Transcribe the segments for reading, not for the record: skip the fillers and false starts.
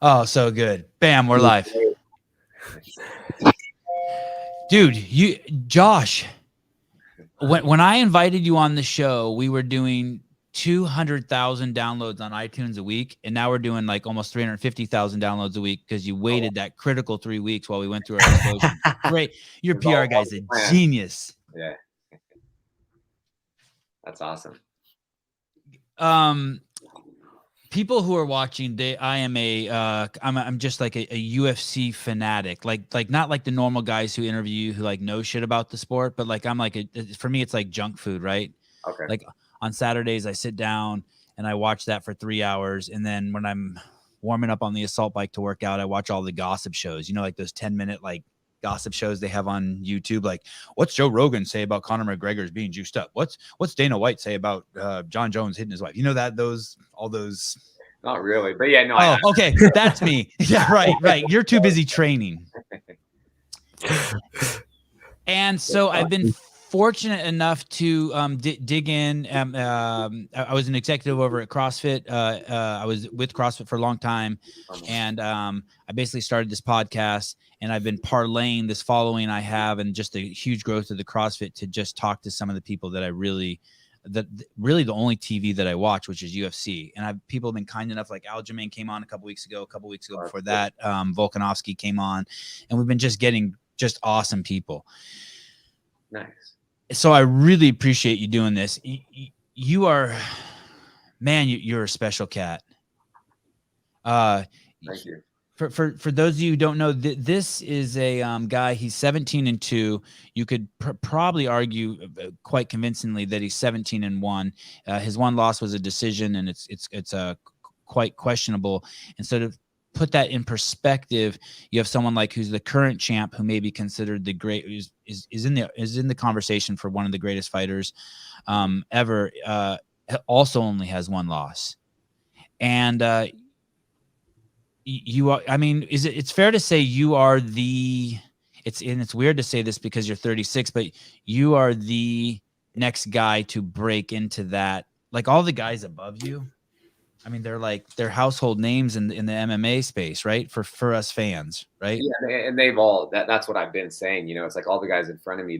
Oh, so good. Bam, we're live. Dude, Josh, when I invited you on the show, we were doing 200,000 downloads on iTunes a week, and now we're doing like almost 350,000 downloads a week because you waited that critical 3 weeks while we went through our explosion. Great. Your It's all PR guy's a planned. genius. Yeah. That's awesome. People who are watching, I'm just like a UFC fanatic, like not like the normal guys who interview you who like know shit about the sport, but like I'm like for me it's like junk food, right? Okay. Like on Saturdays I sit down and I watch that for 3 hours, and then when I'm warming up on the assault bike to work out, I watch all the gossip shows, like those 10-minute like gossip shows they have on YouTube, like what's Joe Rogan say about Conor McGregor's being juiced up? What's Dana White say about John Jones hitting his wife? All those. Not really, but yeah, no. Okay, that's me. Yeah, right. You're too busy training. And so I've been fortunate enough to dig in. I was an executive over at CrossFit. I was with CrossFit for a long time, and I basically started this podcast, and I've been parlaying this following I have and just the huge growth of the CrossFit to just talk to some of the people that I really the only TV that I watch, which is UFC. And people have been kind enough, like Aljamain came on a couple weeks ago before that, Volkanovski came on, and we've been just getting just awesome people. Nice. So I really appreciate you doing this. You are, man, you're a special cat. Thank you. For those of you who don't know, this is a guy. He's 17-2. You could probably argue quite convincingly that he's 17-1. His one loss was a decision, and it's quite questionable. And so to put that in perspective, you have someone like who's the current champ, who may be considered the great, is in the conversation for one of the greatest fighters ever. Also only has one loss, and you are, I mean, it's fair to say you are it's weird to say this because you're 36, but you are the next guy to break into that. Like all the guys above you, I mean, they're household names in the MMA space, right? For us fans, right? Yeah, and they've all that's what I've been saying. It's like all the guys in front of me,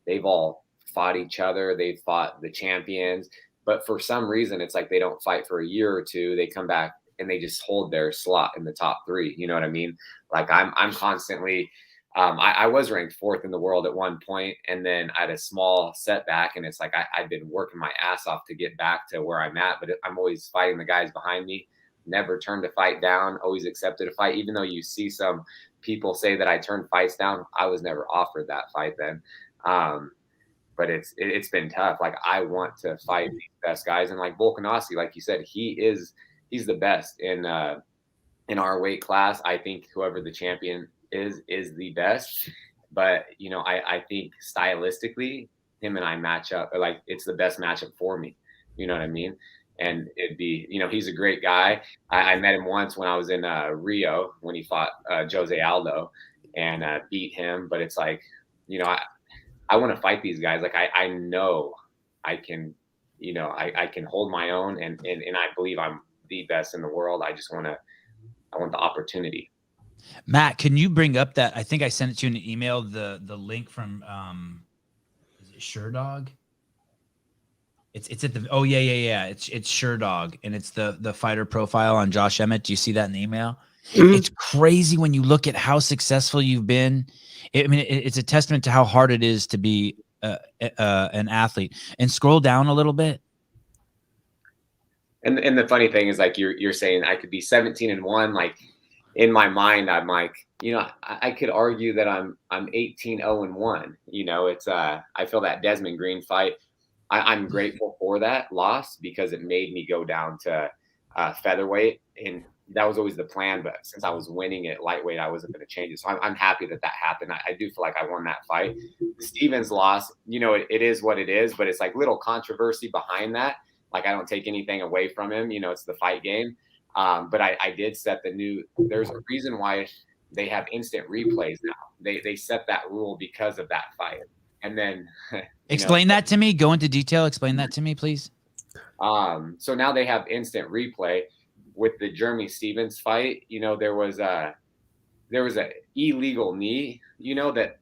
they've all fought each other, they've fought the champions, but for some reason it's like they don't fight for a year or two, they come back and they just hold their slot in the top three. You know what I mean? Like I'm constantly, I was ranked 4th in the world at one point, and then I had a small setback, and it's like I've been working my ass off to get back to where I'm at, but I'm always fighting the guys behind me. Never turned a fight down, always accepted a fight, even though you see some people say that I turned fights down. I was never offered that fight then. But it's been tough. Like I want to fight the best guys, and like Volkanovski, like you said, he's the best in our weight class. I think whoever the champion is the best. But I think stylistically, him and I match up. Like it's the best matchup for me. You know what I mean? And it'd be, he's a great guy. I met him once when I was in Rio when he fought Jose Aldo and beat him. But it's like, I want to fight these guys. Like I know I can, I can hold my own, and I believe I'm the best in the world. I want the opportunity. Matt, can you bring up that? I think I sent it to you in an email. The link from is it SureDog? It's at the yeah. It's SureDog, and it's the fighter profile on Josh Emmett. Do you see that in the email? Mm-hmm. It's crazy when you look at how successful you've been. It's a testament to how hard it is to be an athlete. And scroll down a little bit. And the funny thing is, like you're saying, I could be 17-1. Like in my mind, I'm like, I could argue that I'm 18-0-1. It's I feel that Desmond Green fight. I'm grateful for that loss because it made me go down to featherweight, and that was always the plan. But since I was winning at lightweight, I wasn't going to change it. So I'm happy that happened. I do feel like I won that fight. Stevens loss, it is what it is, but it's like little controversy behind that. Like I don't take anything away from him. It's the fight game. But I did set there's a reason why they have instant replays now. They set that rule because of that fight. And then explain that to me. Go into detail. Explain that to me, please. So now they have instant replay. with the Jeremy Stevens fight, you know, there was a illegal knee, you know, that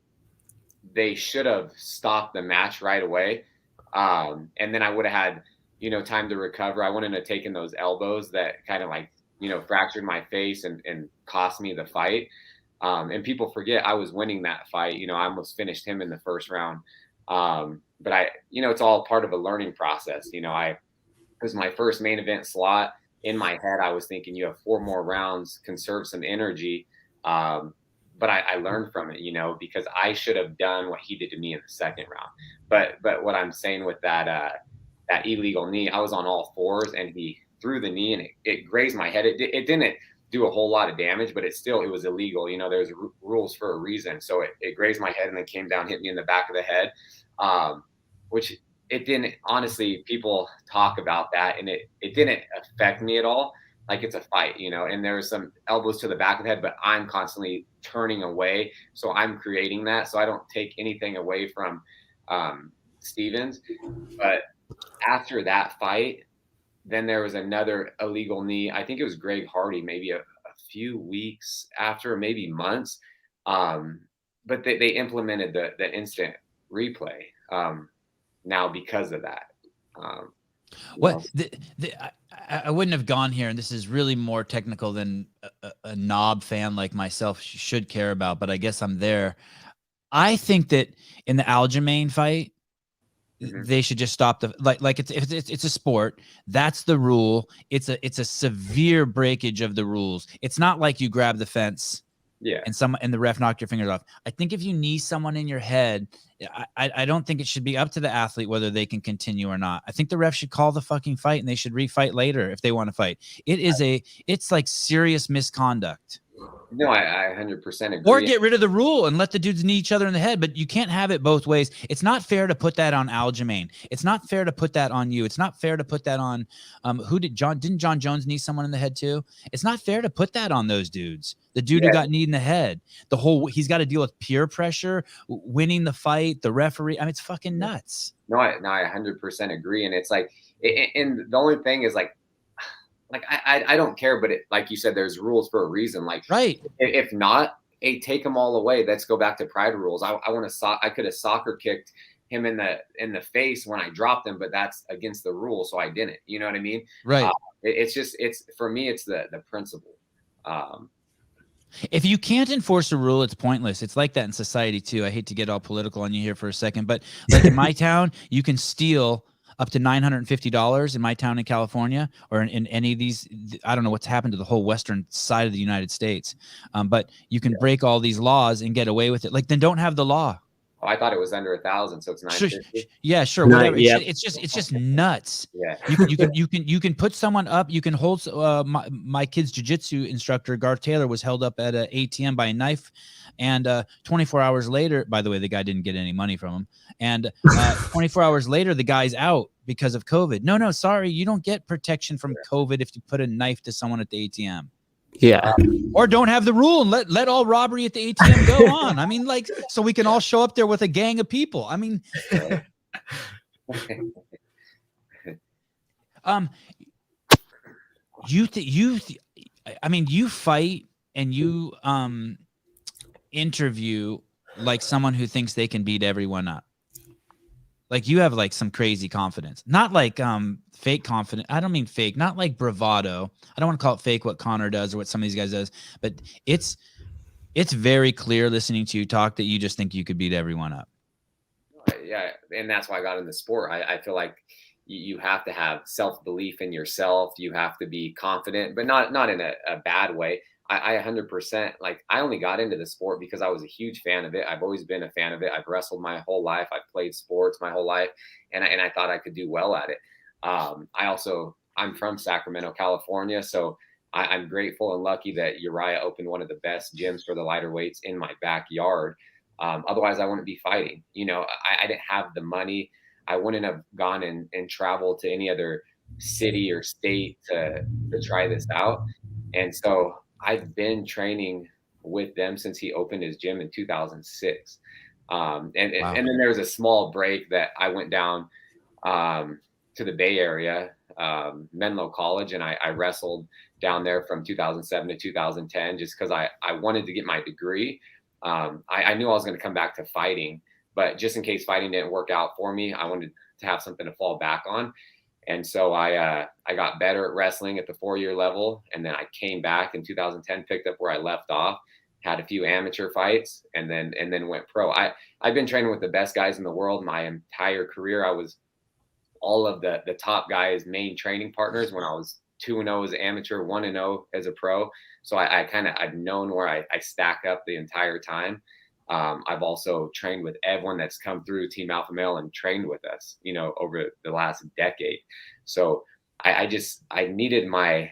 they should have stopped the match right away. And then I would have had, you know, time to recover. I wouldn't have taken those elbows that kind of like, you know, fractured my face and cost me the fight. And people forget I was winning that fight. You know, I almost finished him in the first round. But you know, it's all part of a learning process. You know, it was my first main event slot. In my head, I was thinking you have 4 more rounds, conserve some energy. But I learned from it, you know, because I should have done what he did to me in the second round. But what I'm saying with that illegal knee, I was on all fours and he threw the knee and it grazed my head. It didn't do a whole lot of damage, but it was illegal. You know, there's rules for a reason. So it grazed my head and then came down, hit me in the back of the head, which it didn't. Honestly, people talk about that and it didn't affect me at all. Like it's a fight, you know, and there's some elbows to the back of the head, but I'm constantly turning away. So I'm creating that. So I don't take anything away from Stevens. But after that fight, then there was another illegal knee. I think it was Greg Hardy, maybe a few weeks after, maybe months. But they implemented the instant replay now because of that. What I wouldn't have gone here, and this is really more technical than a knob fan like myself should care about, but I guess I'm there. I think that in the Aljamain fight, they should just stop like it's a sport. That's the rule. It's a severe breakage of the rules. It's not like you grab the fence. Yeah. And the ref knocked your fingers off. I think if you knee someone in your head, I don't think it should be up to the athlete whether they can continue or not. I think the ref should call the fucking fight and they should refight later if they want to fight. It's like serious misconduct. No, I 100% agree. Or get rid of the rule and let the dudes knee each other in the head, but you can't have it both ways. It's not fair to put that on Aljamain. It's not fair to put that on you. It's not fair to put that on didn't John Jones knee someone in the head too? It's not fair to put that on those dudes. The dude who got kneed in the head, he's got to deal with peer pressure, winning the fight, the referee. I mean, it's fucking nuts. No, I 100% agree. And it's like, and the only thing is like I don't care, but like you said, there's rules for a reason. Like, right. If not, hey, take them all away. Let's go back to pride rules. I could have soccer kicked him in the face when I dropped him, but that's against the rule. So I didn't, you know what I mean? Right. It's for me, it's the principle. If you can't enforce a rule, it's pointless. It's like that in society too. I hate to get all political on you here for a second, but like in my town, you can steal up to $950 in my town in California, or in any of these. I don't know what's happened to the whole western side of the United States, but you can break all these laws and get away with it. Like, then don't have the law. Oh, I thought it was under 1,000, so it's 950. Yeah, sure, whatever. It's just nuts. Yeah, you can put someone up. You can hold. My kid's jiu-jitsu instructor Garth Taylor was held up at an ATM by a knife, and 24 hours later, by the way, the guy didn't get any money from him. And 24 hours later, the guy's out because of COVID. No, sorry, you don't get protection from COVID if you put a knife to someone at the ATM. Yeah. Or don't have the rule and let all robbery at the ATM go on. I mean, like, so we can all show up there with a gang of people. I mean, you fight and you interview like someone who thinks they can beat everyone up. Like, you have like some crazy confidence, not like fake confidence. I don't mean fake, not like bravado. I don't want to call it fake what Connor does or what some of these guys does, but it's very clear listening to you talk that you just think you could beat everyone up. Yeah, and that's why I got in the sport. I feel like you have to have self-belief in yourself. You have to be confident, but not in a bad way. I 100%, like, I only got into the sport because I was a huge fan of it. I've always been a fan of it. I've wrestled my whole life. I've played sports my whole life, and I thought I could do well at it. I'm from Sacramento, California, so I'm grateful and lucky that Uriah opened one of the best gyms for the lighter weights in my backyard. Otherwise, I wouldn't be fighting. You know, I didn't have the money. I wouldn't have gone and traveled to any other city or state to try this out. And so I've been training with them since he opened his gym in 2006. And then there was a small break that I went down to the Bay Area, Menlo College, and I wrestled down there from 2007 to 2010, just because I wanted to get my degree. I knew I was going to come back to fighting, but just in case fighting didn't work out for me, I wanted to have something to fall back on. And so I got better at wrestling at the 4-year level. And then I came back in 2010, picked up where I left off, had a few amateur fights, and then went pro. I've been training with the best guys in the world my entire career. I was all of the top guys' main training partners when I was 2-0 as an amateur, 1-0 as a pro. So I've known where I stack up the entire time. I've also trained with everyone that's come through Team Alpha Male and trained with us, over the last decade. So I needed my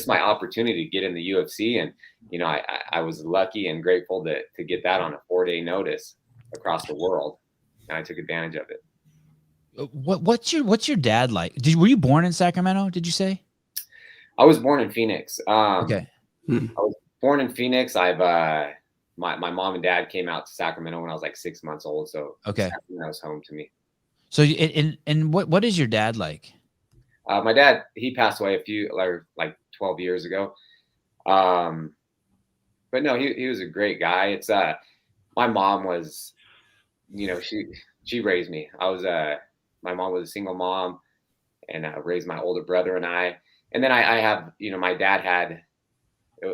opportunity to get in the UFC. And, I was lucky and grateful to get that on a 4-day notice across the world. And I took advantage of it. What's your dad like? Were you born in Sacramento? Did you say? I was born in Phoenix. Okay. I was born in Phoenix. My mom and dad came out to Sacramento when I was like 6 months old. So okay, Sacramento's home to me. So and what is your dad like? My dad, he passed away like 12 years ago. But no, he was a great guy. It's my mom was, she raised me. My mom was a single mom and raised my older brother and I. And then I have, my dad had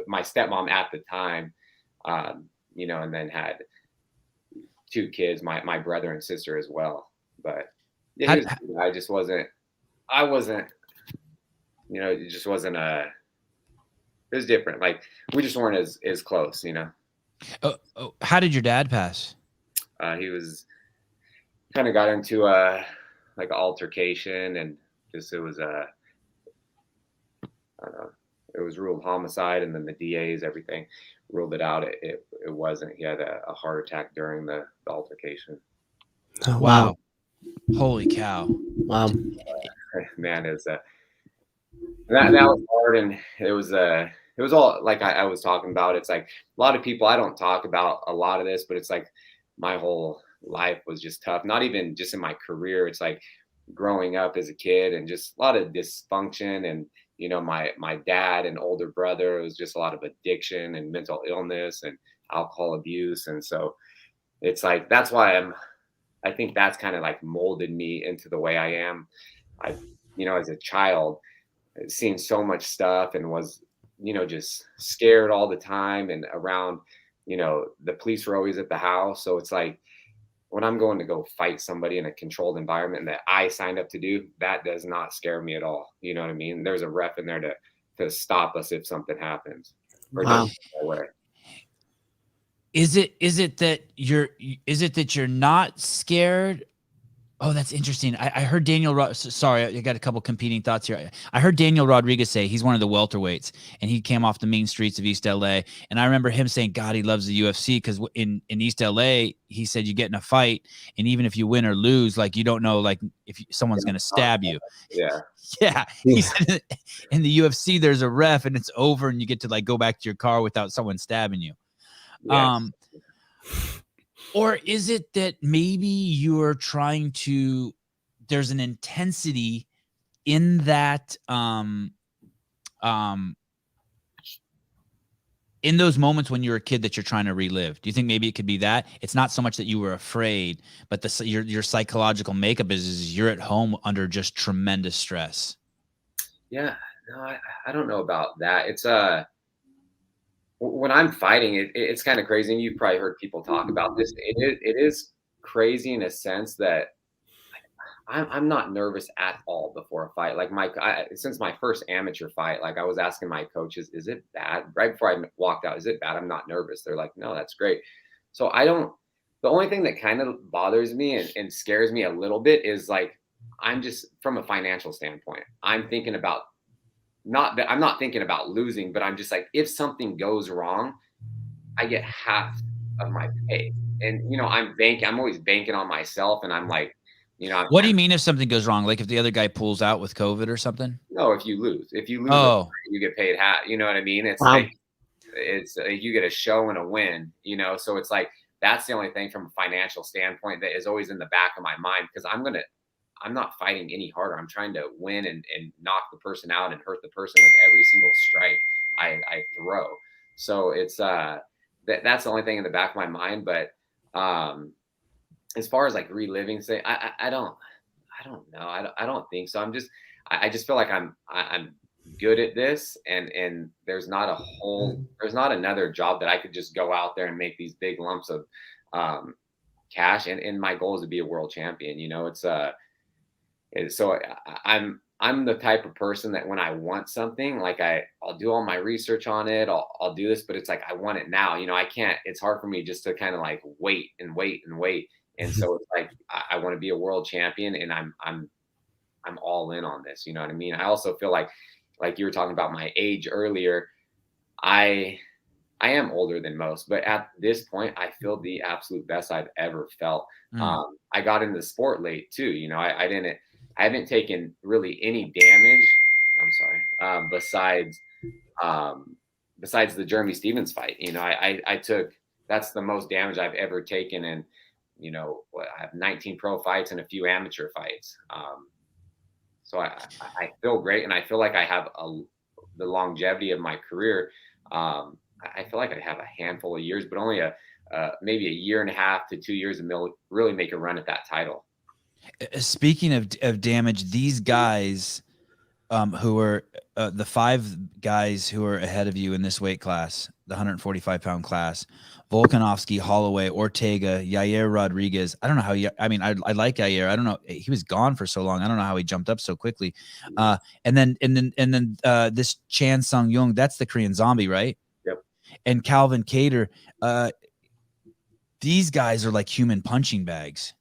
my stepmom at the time, and then had 2 kids, my brother and sister as well. But yeah, it just wasn't, it just wasn't it was different. Like we just weren't as close, How did your dad pass? He was kind of got into like an altercation, and just it was I don't know, it was ruled homicide, and then the DAs, everything ruled it out. It wasn't. He had a heart attack during the altercation. Oh, wow. Holy cow. Wow. Man, that was hard, and it was all like I was talking about. It's like a lot of people, I don't talk about a lot of this, but it's like my whole life was just tough. Not even just in my career. It's like growing up as a kid and just a lot of dysfunction, and my dad and older brother, it was just a lot of addiction and mental illness and alcohol abuse. And so it's like, that's why I think that's kind of like molded me into the way I am. As a child, seen so much stuff and was, just scared all the time and around, the police were always at the house. So it's like, when I'm going to go fight somebody in a controlled environment that I signed up to do, that does not scare me at all. You know what I mean? There's a ref in there to stop us if something happens. Wow. Is it that you're not scared? Oh, that's interesting. I heard sorry, I got a couple competing thoughts here. I heard Daniel Rodriguez say he's one of the welterweights, and he came off the mean streets of East LA. And I remember him saying, God, he loves the UFC because in East LA, he said you get in a fight, and even if you win or lose, like you don't know, like if someone's going to stab you. Yeah. Yeah. He said in the UFC, there's a ref, and it's over, and you get to like go back to your car without someone stabbing you. Yes. Or is it that maybe you're trying to, there's an intensity in that, in those moments when you're a kid that you're trying to relive? Do you think maybe it could be that it's not so much that you were afraid, but your psychological makeup is you're at home under just tremendous stress? Yeah, no, I don't know about that. It's when I'm fighting, it's kind of crazy. And you've probably heard people talk about this. It is crazy in a sense that I'm not nervous at all before a fight. Like since my first amateur fight, like I was asking my coaches, is it bad? Right before I walked out, is it bad? I'm not nervous. They're like, no, that's great. So the only thing that kind of bothers me and scares me a little bit is like, I'm just from a financial standpoint, I'm not thinking about losing, but I'm just like, if something goes wrong, I get half of my pay. And, I'm always banking on myself. And I'm like, what do you mean if something goes wrong? Like if the other guy pulls out with COVID or something? No, if you lose, oh, you get paid half, you know what I mean? It's Wow. like, you get a show and a win, so it's like, that's the only thing from a financial standpoint that is always in the back of my mind, because I'm not fighting any harder. I'm trying to win and knock the person out and hurt the person with every single strike I throw. So it's that's the only thing in the back of my mind. But as far as like reliving, say I don't know. I don't think so. I just feel like I'm good at this, and there's not another job that I could just go out there and make these big lumps of cash. And my goal is to be a world champion. You know, so I'm the type of person that when I want something, like I'll do all my research on it. I'll do this, but it's like I want it now. You know, I can't. It's hard for me just to kind of like wait and wait and wait. And so it's like I want to be a world champion, and I'm all in on this. You know what I mean? I also feel like you were talking about my age earlier. I I am older than most, but at this point, I feel the absolute best I've ever felt. Mm. I got into the sport late too. You know, I haven't taken really any damage. I'm sorry. Um, besides the Jeremy Stevens fight, you know, I took, that's the most damage I've ever taken. And, you know, I have 19 pro fights and a few amateur fights. So I feel great. And I feel like I have the longevity of my career. I feel like I have a handful of years, but only maybe a year and a half to 2 years to really make a run at that title. Speaking of damage, these guys who are the 5 guys who are ahead of you in this weight class, the 145-pound class, Volkanovski, Holloway, Ortega, Yair Rodriguez. I don't know how I mean, I like Yair. I don't know. He was gone for so long. I don't know how he jumped up so quickly. And then this Chan Sung Jung, that's the Korean Zombie, right? Yep. And Calvin Kattar. These guys are like human punching bags.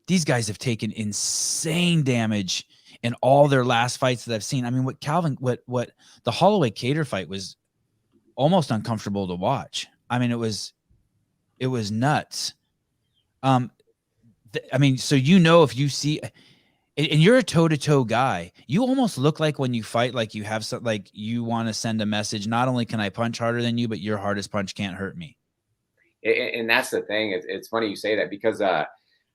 These guys have taken insane damage in all their last fights that I've seen. I mean, what the Holloway Kattar fight was almost uncomfortable to watch. I mean, it was nuts. I mean, so you know, if you see, and you're a toe-to-toe guy, you almost look like when you fight, like you have some, like you want to send a message. Not only can I punch harder than you, but your hardest punch can't hurt me. And that's the thing. It's funny you say that because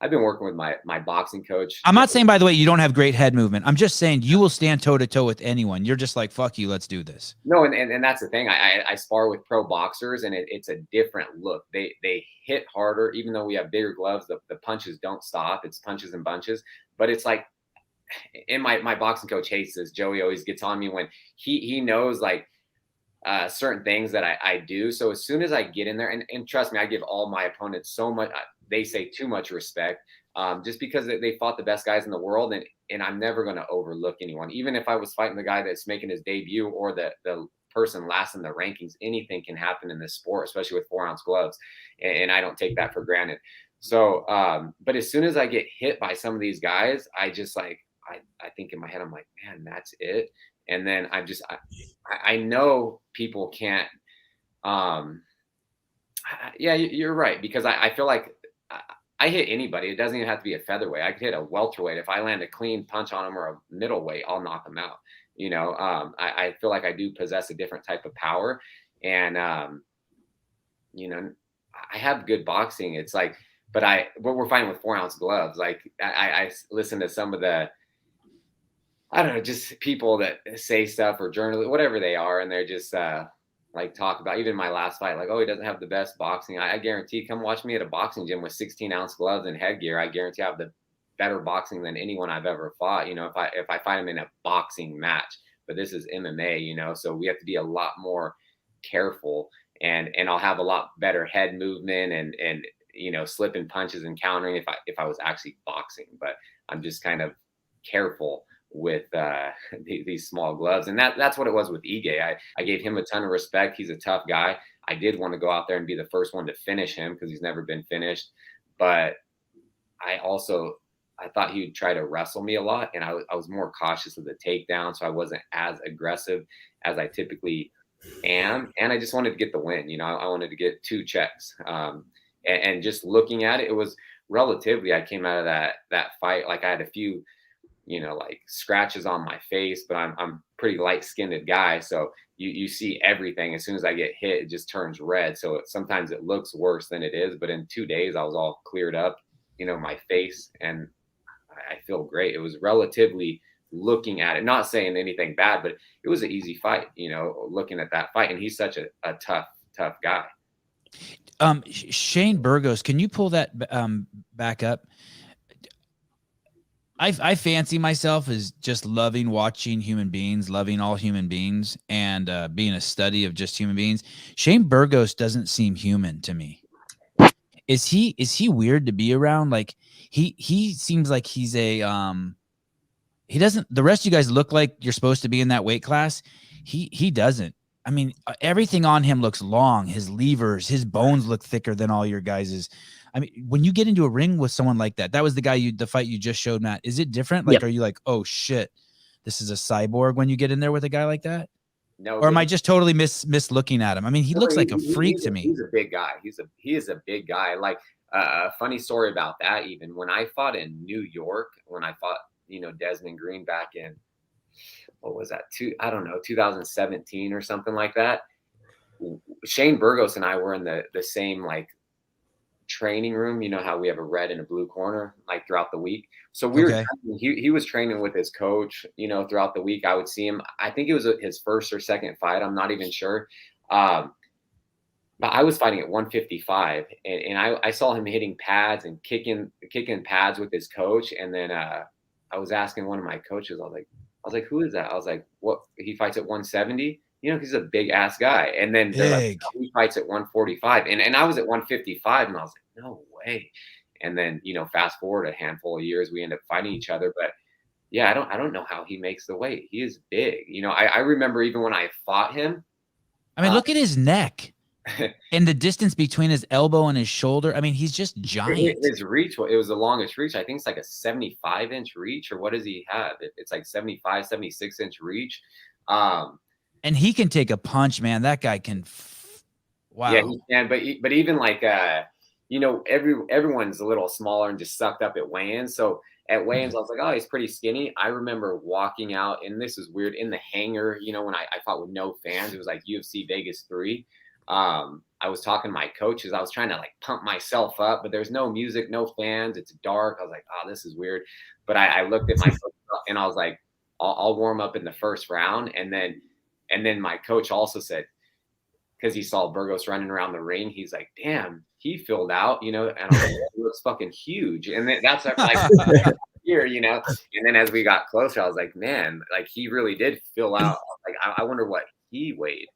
I've been working with my boxing coach. I'm not saying, by the way, you don't have great head movement. I'm just saying you will stand toe-to-toe with anyone. You're just like, fuck you, let's do this. No, and that's the thing. I spar with pro boxers, and it's a different look. They hit harder, even though we have bigger gloves. The punches don't stop. It's punches and bunches. But it's like, and my boxing coach hates this. Joey always gets on me when he knows like certain things that I do. So as soon as I get in there, and trust me, I give all my opponents so much. They say too much respect, just because they fought the best guys in the world, and I'm never going to overlook anyone. Even if I was fighting the guy that's making his debut or the person last in the rankings, anything can happen in this sport, especially with 4-ounce gloves, and I don't take that for granted. So, but as soon as I get hit by some of these guys, I just like I think in my head, I'm like, man, that's it. And then I know people can't. Yeah, you're right, because I feel like I hit anybody. It doesn't even have to be a featherweight. I could hit a welterweight. If I land a clean punch on him or a middleweight, I'll knock him out. You know, I feel like I do possess a different type of power, and you know, I have good boxing. It's like, but we're fighting with 4-ounce gloves. Like I listen to some of the, I don't know, just people that say stuff or journalists, whatever they are, and they're just like talk about even my last fight, like, oh, he doesn't have the best boxing. I guarantee, come watch me at a boxing gym with 16-ounce gloves and headgear. I guarantee I have the better boxing than anyone I've ever fought. You know, if I fight him in a boxing match, but this is MMA, you know, so we have to be a lot more careful, and I'll have a lot better head movement and you know, slipping punches and countering if I was actually boxing. But I'm just kind of careful with these small gloves, and that's what it was with Ige. I gave him a ton of respect. He's a tough guy. I did want to go out there and be the first one to finish him because he's never been finished, but I thought he would try to wrestle me a lot, and I was more cautious of the takedown, so I wasn't as aggressive as I typically am, and I just wanted to get the win. You know, I wanted to get 2 checks, and just looking at it, it was relatively. I came out of that fight like I had a few, you know, like scratches on my face, but I'm pretty light-skinned guy. So you see everything. As soon as I get hit, it just turns red. So sometimes it looks worse than it is, but in 2 days I was all cleared up, you know, my face. And I feel great. It was relatively, looking at it, not saying anything bad, but it was an easy fight, looking at that fight. And he's such a tough guy. Shane Burgos, can you pull that back up? I fancy myself as just loving watching human beings, loving all human beings, and being a study of just human beings. Shane Burgos doesn't seem human to me. Is he weird to be around? Like he seems like he's a he doesn't. The rest of you guys look like you're supposed to be in that weight class. He doesn't. I mean, everything on him looks long. His levers, his bones look thicker than all your guys's. I mean, when you get into a ring with someone like that, that was the fight you just showed, Matt. Is it different? Like, Are you like, oh shit, this is a cyborg when you get in there with a guy like that? No, or am I just totally miss looking at him? I mean, he looks like a freak to me. He's a big guy. He is a big guy. Like a funny story about that. Even when I fought in New York, when I fought, Desmond Green back in, what was that? 2017 or something like that. Shane Burgos and I were in the same like training room. You know how we have a red and a blue corner like throughout the week. So we were he was training with his coach, throughout the week. I would see him. I think it was his first or second fight. I'm not even sure. But I was fighting at 155 and I saw him hitting pads and kicking pads with his coach. And then I was asking one of my coaches, I was like, who is that? I was like, what? He fights at 170? He's a big ass guy. And then they're like, no, he fights at 145. And I was at 155 and I was like, no way. And then, fast forward a handful of years, we end up fighting each other. But yeah, I don't know how he makes the weight. He is big. I remember even when I fought him. I mean, look at his neck and the distance between his elbow and his shoulder. I mean, he's just giant. His reach, it was the longest reach. I think it's like a 75-inch reach, or what does he have? It's like 75, 76-inch reach. And he can take a punch, man. That guy can. Wow. Yeah, he can. But even like, everyone's a little smaller and just sucked up at weigh-ins. So at weigh-ins, I was like, oh, he's pretty skinny. I remember walking out, and this is weird, in the hangar, when I fought with no fans. It was like UFC Vegas 3. I was talking to my coaches. I was trying to like pump myself up, but there's no music, no fans. It's dark. I was like, oh, this is weird. But I looked at my coach and I was like, I'll warm up in the first round. And then my coach also said, because he saw Burgos running around the ring, he's like, damn, he filled out, and I was like, he looks fucking huge. And then that's like here, and then as we got closer, I was like, man, like he really did fill out. Like, I wonder what he weighed.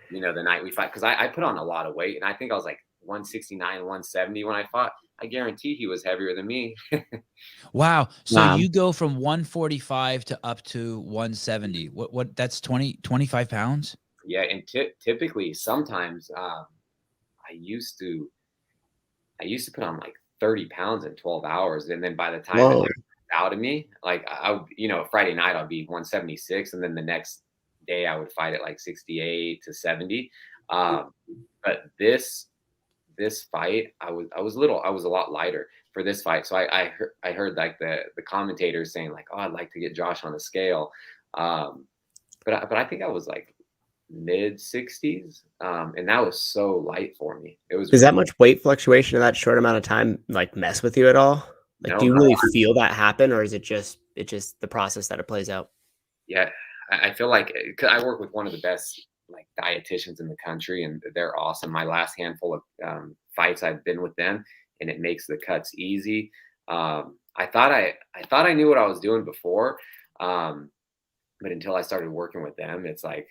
The night we fight, because I put on a lot of weight, and I think I was like 169, 170 when I fought. I guarantee he was heavier than me. Wow. So you go from 145 to up to 170. What that's 25 pounds? Yeah. And typically sometimes I used to put on like 30 pounds in 12 hours. And then by the time it out of me, like I would, Friday night I'll be 176, and then the next day I would fight at like 68 to 70. But this fight, I was a lot lighter for this fight. So I heard like the commentators saying like, oh, I'd like to get Josh on the scale. But I think I was like mid 60s. And that was so light for me. Does that much weight fluctuation in that short amount of time like mess with you at all? Like, no, do you really feel that happen, or is it just the process that it plays out? Yeah. I feel like, cause I work with one of the best like dietitians in the country, and they're awesome. My last handful of fights, I've been with them, and it makes the cuts easy. I thought I knew what I was doing before, but until I started working with them, it's like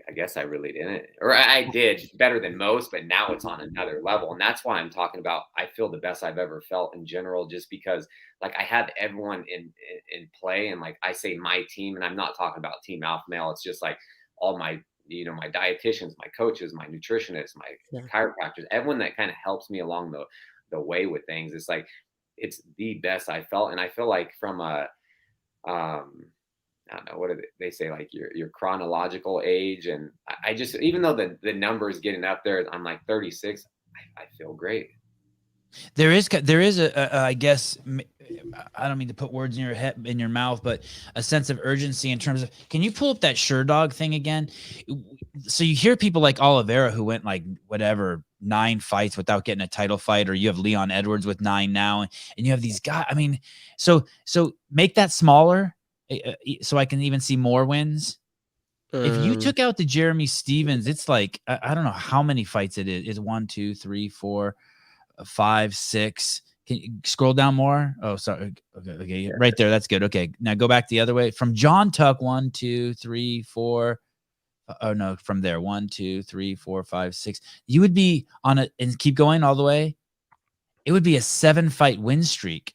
I guess I really didn't, or I did better than most, but now it's on another level. And that's why I'm talking about, I feel the best I've ever felt in general, just because like I have everyone in play. And like I say my team, and I'm not talking about Team Alpha Male. It's just like all my, my dietitians, my coaches, my nutritionists, my chiropractors, everyone that kind of helps me along the way with things. It's like, it's the best I felt. And I feel like from I don't know, what do they say, like your chronological age. And I just, even though the number is getting up there, I'm like 36, I feel great. There is a I guess, I don't mean to put words in your head, in your mouth, but a sense of urgency in terms of, can you pull up that SureDog thing again? So you hear people like Oliveira who went like whatever, 9 fights without getting a title fight, or you have Leon Edwards with 9 now, and you have these guys. I mean, so make that smaller so I can even see more wins. If you took out the Jeremy Stevens, it's like I don't know how many fights it is. It's 1, 2, 3, 4, 5, 6. Can you scroll down more? Oh, sorry. Okay, right there. That's good. Okay, now go back the other way. From John Tuck, 1, 2, 3, 4. Oh no, from there, 1, 2, 3, 4, 5, 6. You would be on a, and keep going all the way. It would be a 7-fight win streak.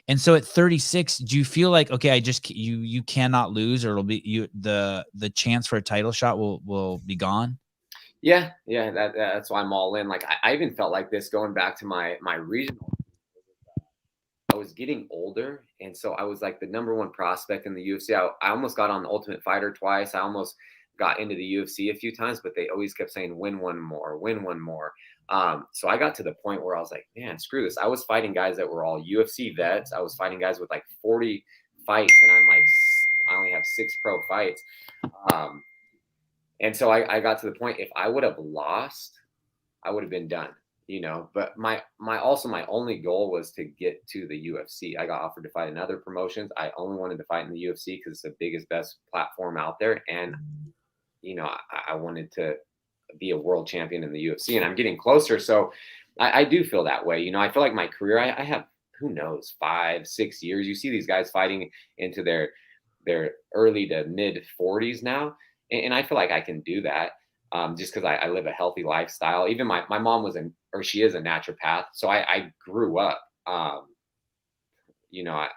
And so at 36, do you feel like, okay, you cannot lose, or it'll be the chance for a title shot will be gone? Yeah, that's why I'm all in. Like I even felt like this going back to my regional. I was getting older, and so I was like the number one prospect in the UFC. I almost got on the Ultimate Fighter twice. I almost got into the UFC a few times, but they always kept saying win one more, win one more. So I got to the point where I was like, man, screw this. I was fighting guys that were all UFC vets. I was fighting guys with like 40 fights, and I'm like, I only have 6 pro fights. And so I got to the point, if I would have lost, I would have been done, but my only goal was to get to the UFC. I got offered to fight in other promotions. I only wanted to fight in the UFC because it's the biggest, best platform out there. And, I wanted to be a world champion in the UFC, and I'm getting closer. So I do feel that way. I feel like my career, I have, who knows, 5, 6 years. You see these guys fighting into their early to mid 40s now. And I feel like I can do that just because I live a healthy lifestyle. Even my mom she is a naturopath. So I grew up,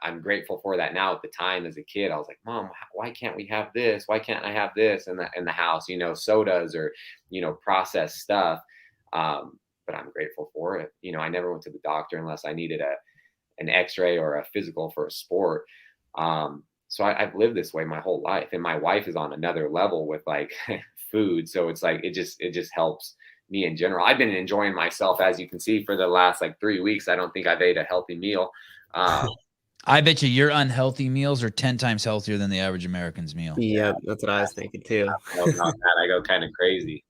I'm grateful for that now. At the time as a kid, I was like, Mom, why can't we have this? Why can't I have this in the house, sodas or, processed stuff. But I'm grateful for it. I never went to the doctor unless I needed an x-ray or a physical for a sport. So I've lived this way my whole life, and my wife is on another level with like food. So it's like, it just helps me in general. I've been enjoying myself, as you can see, for the last like 3 weeks. I don't think I've ate a healthy meal. I bet you your unhealthy meals are 10 times healthier than the average American's meal. Yeah, that's what I was thinking too. I go kind of crazy.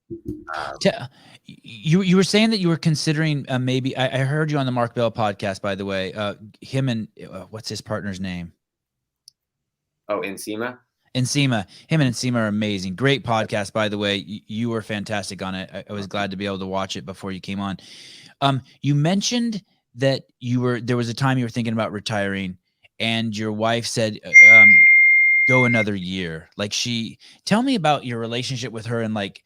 You were saying that you were considering maybe, I heard you on the Mark Bell podcast, by the way, him and what's his partner's name? Oh, Nsima? Nsima. Him and Nsima are amazing. Great podcast, by the way. You were fantastic on it. I was glad to be able to watch it before you came on. You mentioned that there was a time you were thinking about retiring, and your wife said, go another year. Like, tell me about your relationship with her, and like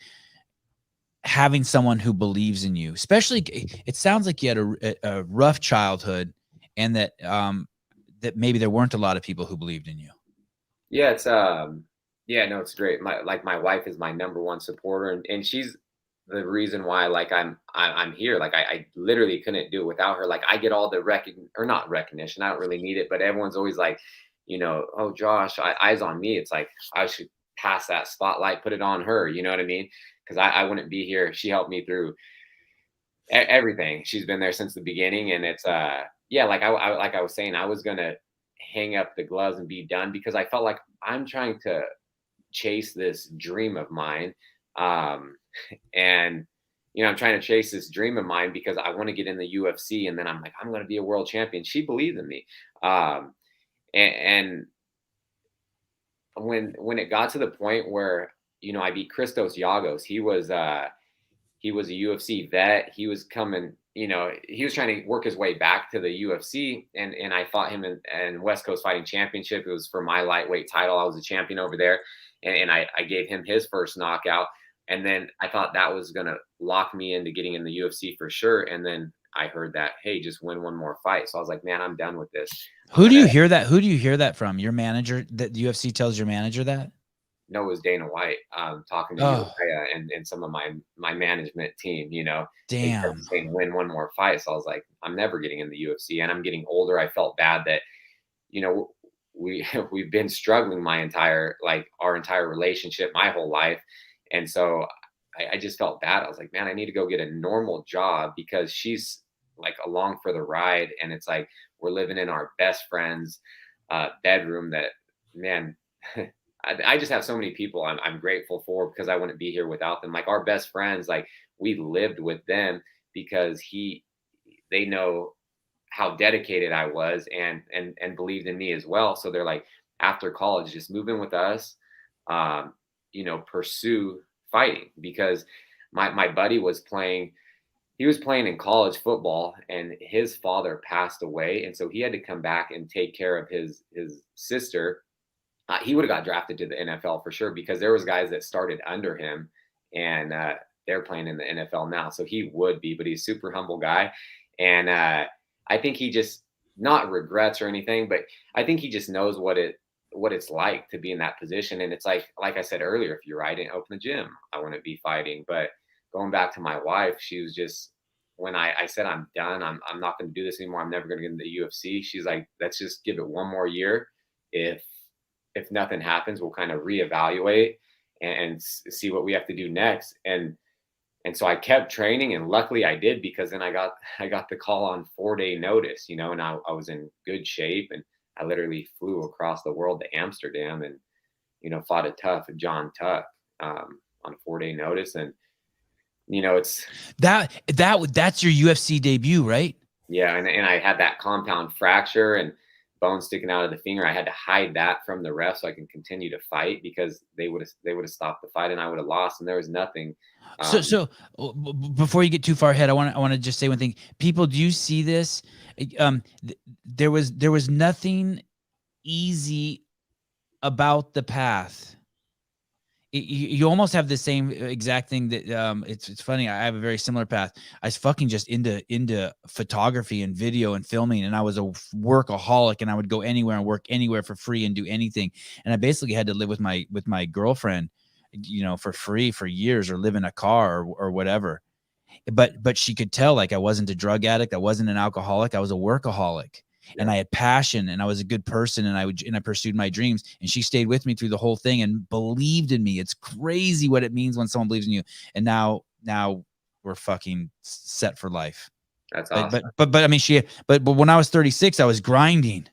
having someone who believes in you. Especially, it sounds like you had a rough childhood, and that maybe there weren't a lot of people who believed in you. Yeah, it's it's great. My wife is my number one supporter, and she's the reason why like I'm here. Like I literally couldn't do it without her. Like I get all the not recognition. I don't really need it, but everyone's always like, oh Josh, eyes on me. It's like I should pass that spotlight, put it on her. You know what I mean? Because I wouldn't be here. She helped me through everything. She's been there since the beginning, and it's like I was saying, I was gonna hang up the gloves and be done because I felt like I'm trying to chase this dream of mine. And I'm trying to chase this dream of mine because I want to get in the UFC, and then I'm like, I'm going to be a world champion. She believed in me. And when it got to the point where, I beat Christos Yagos, he was a UFC vet. He was coming, he was trying to work his way back to the UFC, and I fought him in West Coast Fighting Championship. It was for my lightweight title. I was a champion over there, and I gave him his first knockout. And then I thought that was going to lock me into getting in the UFC for sure. And then I heard that, hey, just win one more fight. So I was like, man, I'm done with this. Who do you hear that from? Your manager? That the UFC tells your manager that? No, it was Dana White talking to you and some of my management team, Damn. saying win one more fight. So I was like, I'm never getting in the UFC, and I'm getting older. I felt bad that, we've been struggling our entire relationship, my whole life. And so I just felt bad. I was like, man, I need to go get a normal job because she's like along for the ride. And it's like, we're living in our best friend's bedroom that, man, I just have so many people I'm grateful for because I wouldn't be here without them. Like our best friends, like we lived with them. because they know how dedicated I was and believed in me as well. So they're like, after college, just move in with us, pursue fighting, because my buddy was playing. He was playing in college football, and his father passed away, and so he had to come back and take care of his sister. He would have got drafted to the NFL for sure, because there was guys that started under him, and they're playing in the NFL now. So he would be, but he's a super humble guy, and I think he just, not regrets or anything, but I think he just knows what it's like to be in that position. And it's like I said earlier, if you're right, open the gym, I want to be fighting. But going back to my wife, she was just, when I said I'm done, I'm not going to do this anymore, I'm never going to get into the UFC. She's like, let's just give it one more year. If nothing happens, we'll kind of reevaluate and see what we have to do next. And so I kept training, and luckily I did, because then I got the call on 4-day notice, and I was in good shape, and I literally flew across the world to Amsterdam and, fought a John Tuck on a 4-day notice. And, it's that's your UFC debut, right? Yeah. And I had that compound fracture and bone sticking out of the finger. I had to hide that from the ref so I can continue to fight, because they would have stopped the fight and I would have lost, and there was nothing. So before you get too far ahead, I want to just say one thing. People, do you see this? There was nothing easy about the path. You almost have the same exact thing that it's funny. I have a very similar path. I was fucking just into photography and video and filming, and I was a workaholic, and I would go anywhere and work anywhere for free and do anything. And I basically had to live with my girlfriend, for free for years, or live in a car or whatever. But she could tell, like, I wasn't a drug addict, I wasn't an alcoholic, I was a workaholic. Yeah. And I had passion, and I was a good person, and I pursued my dreams, and she stayed with me through the whole thing and believed in me. It's crazy what it means when someone believes in you. And now we're fucking set for life. That's awesome. But I mean, but when I was 36, I was grinding.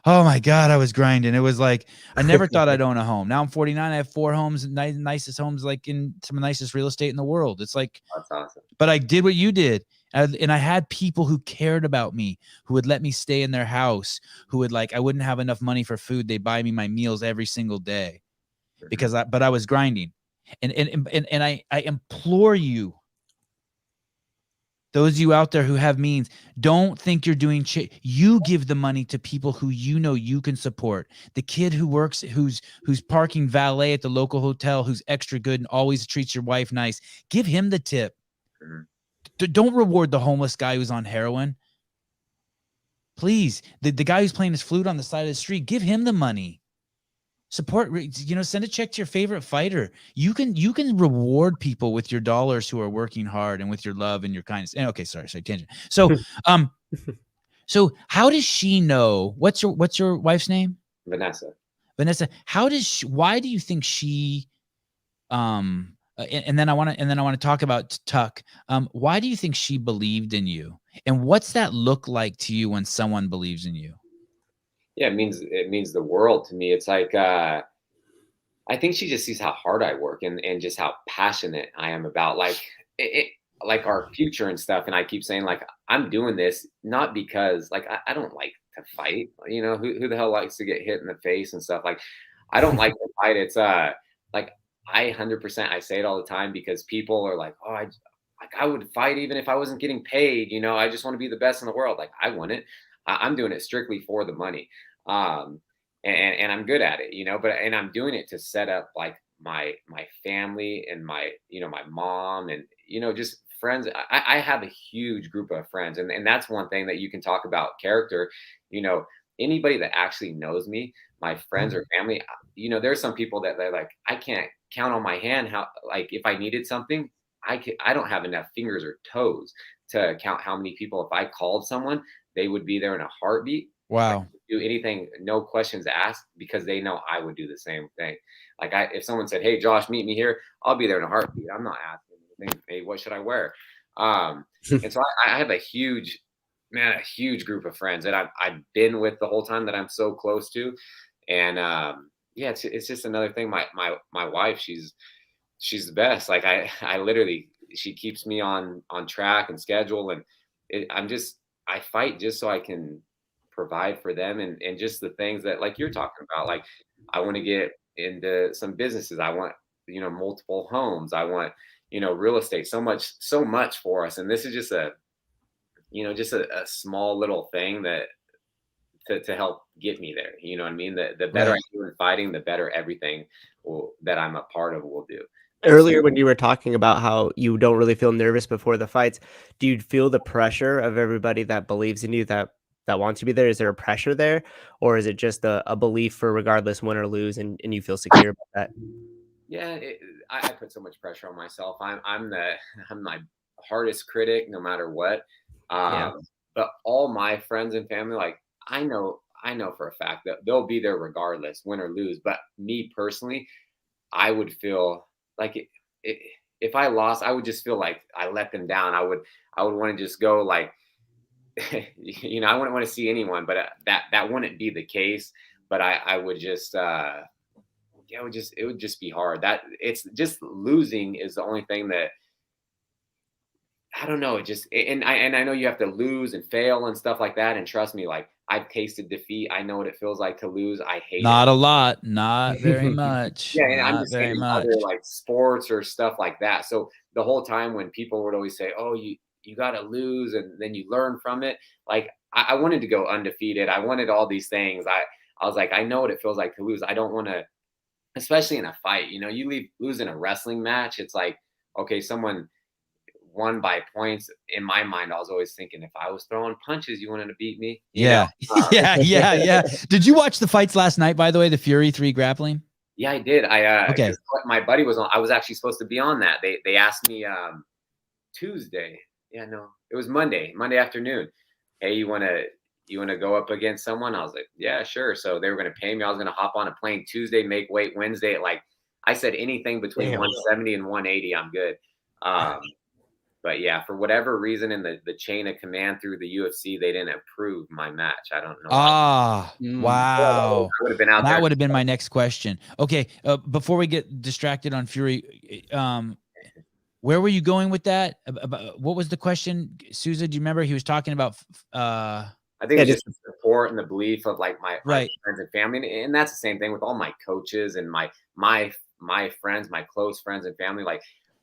Oh my God, I was grinding. It was like, I never thought I'd own a home. Now I'm 49. I have 4 homes, nicest homes, like in some of the nicest real estate in the world. It's like, that's awesome. But I did what you did. And I had people who cared about me, who would let me stay in their house, who would, like, I wouldn't have enough money for food, they buy me my meals every single day, because I was grinding. And I implore you, those of you out there who have means, don't think you're doing you give the money to people who you can support. The kid who works, who's parking valet at the local hotel, who's extra good and always treats your wife nice, give him the tip. Don't reward the homeless guy who's on heroin. Please, the guy who's playing his flute on the side of the street, give him the money. Support, send a check to your favorite fighter. You can reward people with your dollars who are working hard, and with your love and your kindness. And okay, sorry, tangent. So, so how does she know? What's your wife's name? Vanessa. Why do you think she, and then I want to talk about Tuck. Why do you think she believed in you? And what's that look like to you when someone believes in you? Yeah, it means the world to me. It's like, I think she just sees how hard I work and just how passionate I am about, like, like our future and stuff. And I keep saying, like, I'm doing this not because, like, I don't like to fight. Who the hell likes to get hit in the face and stuff? Like, I don't like to fight. It's like, I 100%, I say it all the time, because people are like, oh, I would fight even if I wasn't getting paid. I just want to be the best in the world. Like, I wouldn't. I'm doing it strictly for the money. And I'm good at it, and I'm doing it to set up, like, my family and my mom and, just friends. I have a huge group of friends, and that's one thing that you can talk about character. Anybody that actually knows me, my friends or family, there's some people that they're like, I can't count on my hand how, like, if I needed something, I don't have enough fingers or toes to count how many people, if I called someone, they would be there in a heartbeat. Wow. Like, do anything, no questions asked, because they know I would do the same thing. Like, if someone said, hey, Josh, meet me here, I'll be there in a heartbeat. I'm not asking anything. Hey, what should I wear? And so I have a huge group of friends that I've been with the whole time, that I'm so close to. And it's just another thing. My wife, she's the best. Like, I literally she keeps me on track and schedule, and I fight just so I can provide for them, and just the things that like you're talking about. Like I want to get into some businesses. I want, multiple homes. I want, real estate. So much for us. And this is just a small little thing that to help get me there. You know what I mean? The better I do in fighting, the better everything that I'm a part of will do. Earlier, when you were talking about how you don't really feel nervous before the fights, do you feel the pressure of everybody that believes in you, that wants you to be there? Is there a pressure there, or is it just a belief for regardless win or lose, and you feel secure about that? Yeah, I put so much pressure on myself. I'm my hardest critic, no matter what. Yeah. But all my friends and family, like I know for a fact that they'll be there regardless, win or lose. But me personally, I would feel like if I lost, I would just feel like I let them down. I would want to just go like, I wouldn't want to see anyone, but that wouldn't be the case. But I would just, yeah, it would just be hard. That it's just losing is the only thing that I don't know. And I know you have to lose and fail and stuff like that. And trust me, like I've tasted defeat. I know what it feels like to lose. I hate Not it. a lot, not very much. Yeah, and I'm Not just saying very in much. other like sports or stuff like that. So the whole time when people would always say, "Oh, you got to lose and then you learn from it," like I wanted to go undefeated. I wanted all these things. I was like, I know what it feels like to lose. I don't want to, especially in a fight. You lose in a wrestling match. It's like, okay, someone won by points. In my mind, I was always thinking, if I was throwing punches, you wanted to beat me. Yeah. Yeah. Did you watch the fights last night, by the way, the Fury 3 grappling? Yeah, I did. Okay. 'Cause my buddy was on. I was actually supposed to be on that. They asked me Tuesday. Yeah, no, it was Monday afternoon. Hey, you wanna go up against someone? I was like, yeah, sure. So they were gonna pay me. I was gonna hop on a plane Tuesday, make weight Wednesday. Like I said, anything between 170 and 180, I'm good. But yeah, for whatever reason in the chain of command through the UFC, they didn't approve my match. I don't know. Ah, wow. I would have been out That there. would have been my next question. Okay, before we get distracted on Fury, where were you going with that? What was the question, Souza? Do you remember? He was talking about. I think it's just the support and the belief of like my Right. friends and family, and that's the same thing with all my coaches and my friends, my close friends and family. Like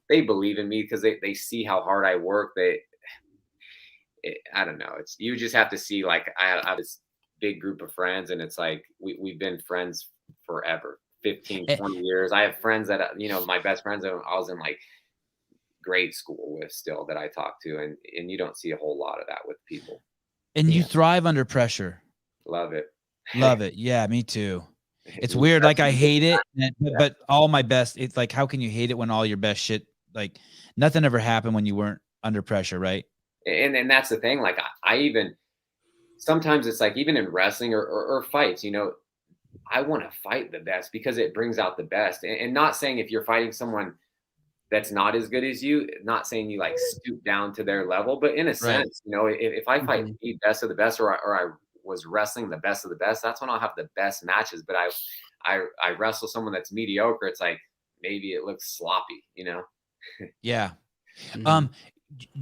they believe in me because they see how hard I work. I don't know. You just have to see like I have this big group of friends, and it's like we've been friends forever, 15, 20 years. I have friends that my best friends that I was in like grade school with still that I talk to, and you don't see a whole lot of that with people. And you thrive under pressure. Love it. Love it. Yeah, me too. It's weird. Like I hate it, but all my best. It's like, how can you hate it when all your best shit, like nothing ever happened when you weren't under pressure, right? And that's the thing. Like I even sometimes it's like even in wrestling or fights, I want to fight the best because it brings out the best. And not saying if you're fighting someone that's not as good as you, not saying you like stoop down to their level, but in a sense, if I fight the best of the best, or I was wrestling the best of the best, that's when I'll have the best matches. But I wrestle someone that's mediocre. It's like, maybe it looks sloppy, Yeah. Do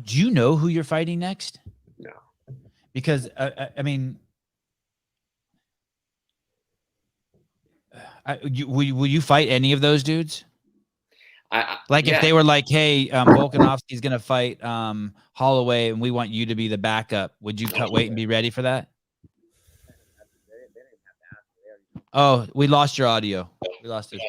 you know who you're fighting next? No. Because I mean, will you fight any of those dudes? If they were like, hey, Volkanovski's gonna fight Holloway, and we want you to be the backup, would you cut weight and be ready for that? Oh, we lost your audio. We lost it.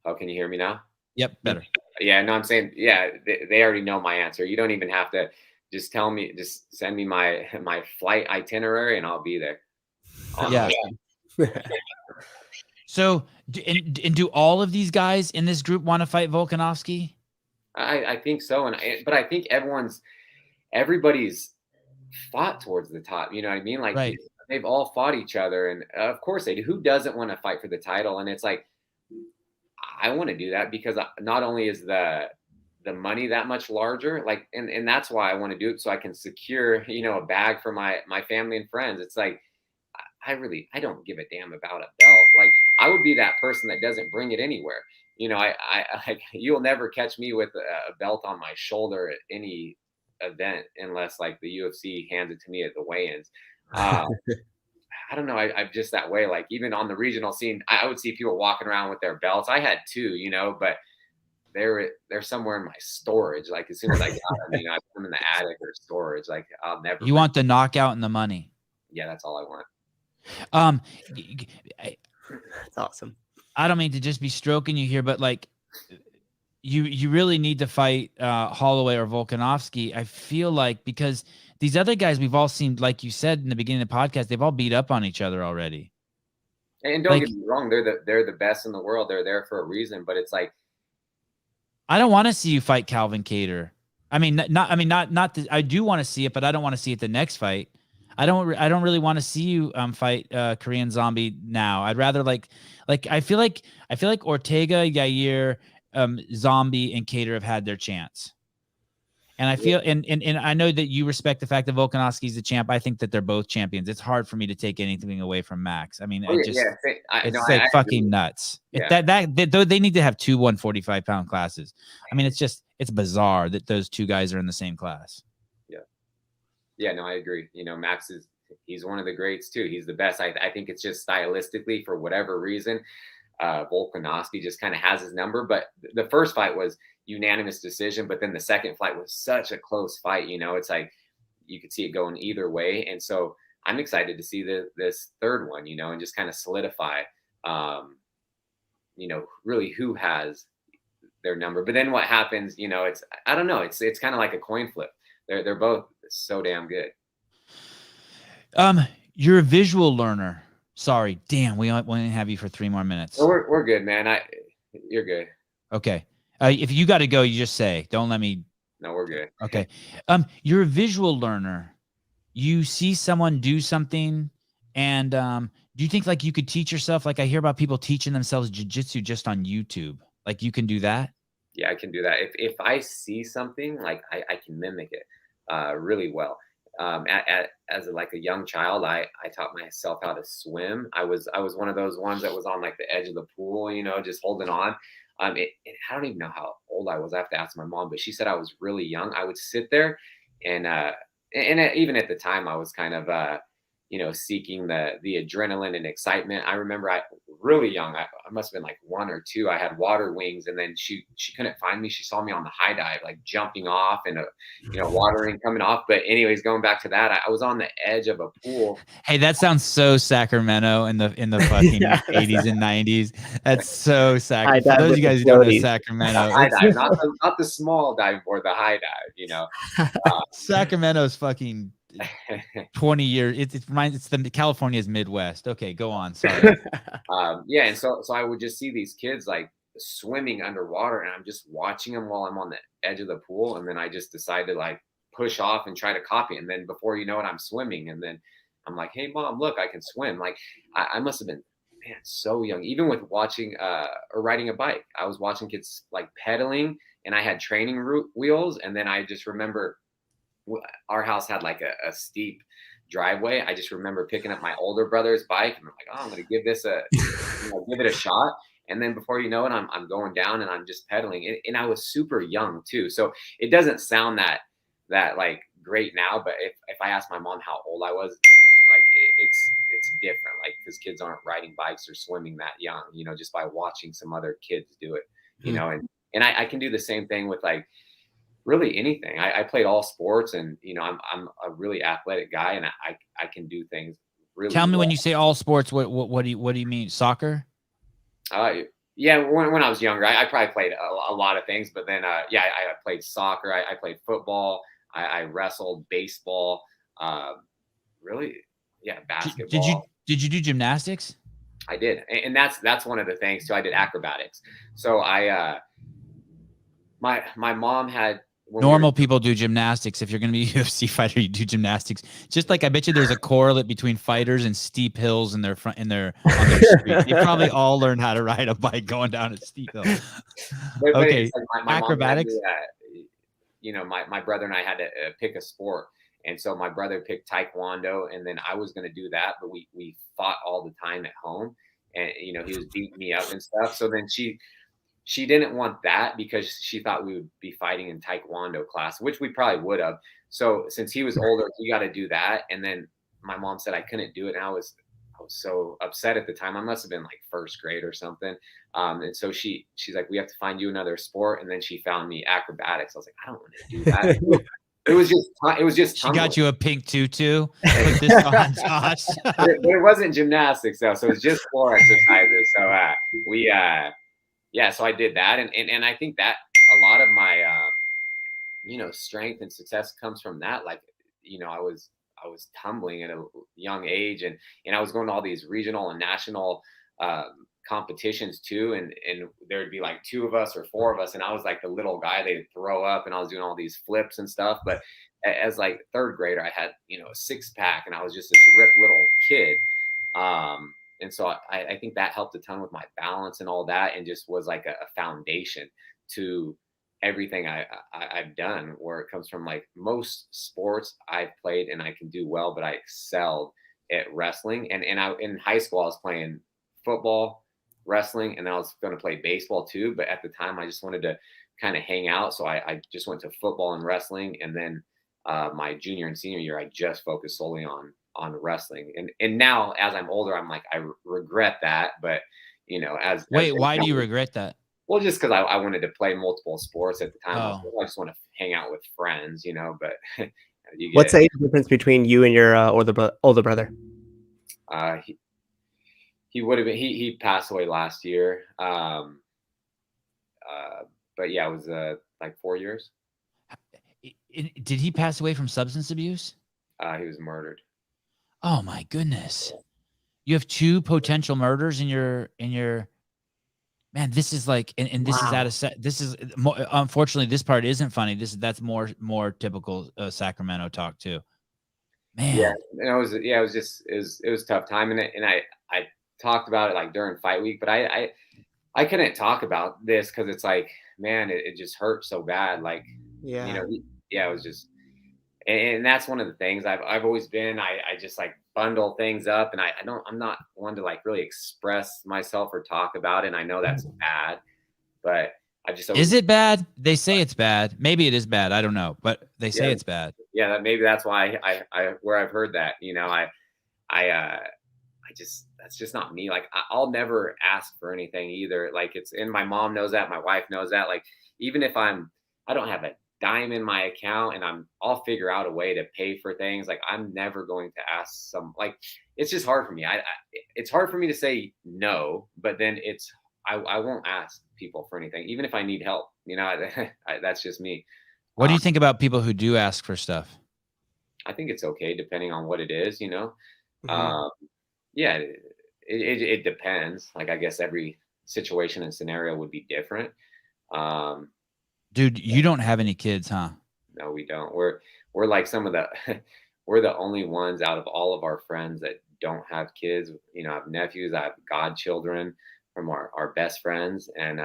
Oh, can you hear me now? Yep, better. Yeah, no, I'm saying, yeah, they already know my answer. You don't even have to just tell me, just send me my flight itinerary and I'll be there. Yeah. So, and do all of these guys in this group want to fight Volkanovski? I think so. But I think everybody's fought towards the top. You know what I mean? Like they've all fought each other. And of course they do. Who doesn't want to fight for the title? And it's like, I want to do that because not only is the money that much larger, like, and that's why I want to do it. So I can secure, a bag for my family and friends. It's like, I don't give a damn about a belt. Like I would be that person that doesn't bring it anywhere. you know, you'll never catch me with a belt on my shoulder at any event unless like the UFC hands it to me at the weigh-ins. Uh, I don't know. I'm just that way. Like even on the regional scene, I would see people walking around with their belts. I had two, you know, but they're somewhere in my storage. Like as soon as I got them, you know, I put them in the attic or storage. Like I'll never. You want the knockout and the money. Yeah, that's all I want. That's awesome. I don't mean to just be stroking you here, but like you really need to fight Holloway or Volkanovski. I feel like because these other guys we've all seen, like you said in the beginning of the podcast, they've all beat up on each other already. And don't get me wrong, they're the best in the world. They're there for a reason, but it's like I don't want to see you fight Calvin Kattar. I mean, I do want to see it, but I don't want to see it the next fight. I don't really want to see you fight Korean Zombie now. I'd rather like I feel like Ortega, Yair, Zombie, and Kattar have had their chance. And I feel and I know that you respect the fact that Volkanovski's the champ. I think that they're both champions. It's hard for me to take anything away from Max. I mean, it's fucking nuts. Yeah. They need to have two 145-pound classes. I mean, it's bizarre that those two guys are in the same class. Yeah, no, I agree. You know, Max he's one of the greats too. He's the best. I think it's just stylistically for whatever reason, Volkanovski just kind of has his number. But the first fight was unanimous decision, but then the second fight was such a close fight. You know, it's like you could see it going either way. And so I'm excited to see this third one, you know, and just kind of solidify, you know, really who has their number. But then what happens, you know, I don't know. It's kind of like a coin flip. They're both so damn good. You're a visual learner. Sorry, damn, we only have you for 3 more minutes. Well, we're good, man. You're good. Okay. If you got to go, you just say. Don't let me. No, we're good. Okay. You're a visual learner. You see someone do something, and do you think like you could teach yourself? Like I hear about people teaching themselves jiu-jitsu just on YouTube. Like you can do that? Yeah, I can do that. If I see something, like I can mimic it really well. As like a young child, I taught myself how to swim. I was one of those ones that was on like the edge of the pool, you know, just holding on. I don't even know how old I was. I have to ask my mom, but she said I was really young. I would sit there, and even at the time, I was kind of you know, seeking the adrenaline and excitement. I remember really young. I must have been like 1 or 2. I had water wings, and then she couldn't find me. She saw me on the high dive, like jumping off and you know, watering coming off. But anyways, going back to that, I was on the edge of a pool. Hey, that sounds so Sacramento in the fucking 80s and 90s. That's so Sacramento. For those of you guys who don't know Sacramento, high dive, not the small dive or the high dive. You know, Sacramento's fucking 20 years. It's the California's Midwest. Okay, go on. Sorry. Yeah, and so I would just see these kids like swimming underwater, and I'm just watching them while I'm on the edge of the pool, and then I just decide to like push off and try to copy, and then before you know it, I'm swimming, and then I'm like, hey mom, look, I can swim. Like I must have been, man, so young. Even with watching or riding a bike, I was watching kids like pedaling, and I had training wheels, and then I just remember our house had like a steep driveway. I just remember picking up my older brother's bike, and I'm like, oh, I'm going to give this give it a shot. And then before you know it, I'm going down and I'm just pedaling. And I was super young too. So it doesn't sound that like great now, but if I asked my mom how old I was, like it's different, like, because kids aren't riding bikes or swimming that young, you know, just by watching some other kids do it, you know, and I can do the same thing with like really anything. I played all sports, and you know, I'm a really athletic guy, and I can do things really. Tell me when you say all sports, what do you mean? Soccer? Yeah, when I was younger, I probably played a lot of things, but then I played soccer, I played football, I wrestled, baseball, really, yeah, basketball. Did you do gymnastics? I did, and that's one of the things too. I did acrobatics. So my mom had. Normal people do gymnastics. If you're going to be a UFC fighter, you do gymnastics. Just like I bet you there's a correlate between fighters and steep hills on their street. They probably all learned how to ride a bike going down a steep hill. Okay, like my acrobatics. You know, my brother and I had to pick a sport, and so my brother picked Taekwondo, and then I was going to do that, but we fought all the time at home, and you know, he was beating me up and stuff. So then she didn't want that because she thought we would be fighting in Taekwondo class, which we probably would have. So since he was older, he got to do that. And then my mom said I couldn't do it. And I was so upset at the time. I must have been like first grade or something. And so she's like, we have to find you another sport. And then she found me acrobatics. I was like, I don't want to do that. It was just she got you a pink tutu. Put this on, Josh. It wasn't gymnastics though, so it was just floor exercises. So so I did that, and I think that a lot of my strength and success comes from that. Like, I was tumbling at a young age, and I was going to all these regional and national competitions too, and there'd be like 2 of us or 4 of us, and I was like the little guy they'd throw up, and I was doing all these flips and stuff. But as like 3rd grader, I had a 6-pack, and I was just this ripped little kid. And so I think that helped a ton with my balance and all that, and just was like a foundation to everything I've done, where it comes from. Like most sports I've played and I can do well, but I excelled at wrestling. And in high school I was playing football, wrestling, and I was going to play baseball too. But at the time I just wanted to kind of hang out. So I just went to football and wrestling. And then my junior and senior year, I just focused solely on wrestling. And now as I'm older, I'm like, I regret that. But why do you regret that? Well, just because I wanted to play multiple sports at the time. I just want to hang out with friends, but what's the age difference between you and your older brother? He would have been, he passed away last year. But yeah, it was like 4 years. Did he pass away from substance abuse? He was murdered. Oh my goodness. You have 2 potential murders in your man. This is like, and this is out of set. This is unfortunately, this part isn't funny. That's more typical Sacramento talk too. Man. Yeah. And it was a tough time. And I talked about it like during fight week, but I couldn't talk about this because it's like, man, it just hurt so bad. Like, it was just, and that's one of the things I've always been. I just like bundle things up, and I'm not one to like really express myself or talk about it. And I know that's bad, but I just is it bad? They say it's bad. Maybe it is bad. I don't know, but they say it's bad. Yeah, maybe that's why I where I've heard that. That's just not me. Like I'll never ask for anything either. Like and my mom knows that, my wife knows that. Like even if I don't have a dime in my account and I'll figure out a way to pay for things. Like I'm never going to ask it's just hard for me. It's hard for me to say no, but then I won't ask people for anything, even if I need help, that's just me. What do you think about people who do ask for stuff? I think it's okay, depending on what it is, Mm-hmm. Yeah, it depends. Like, I guess every situation and scenario would be different. Dude, you don't have any kids, huh? No, we don't. We're like some of the we're the only ones out of all of our friends that don't have kids. I have nephews, I have godchildren from our best friends. And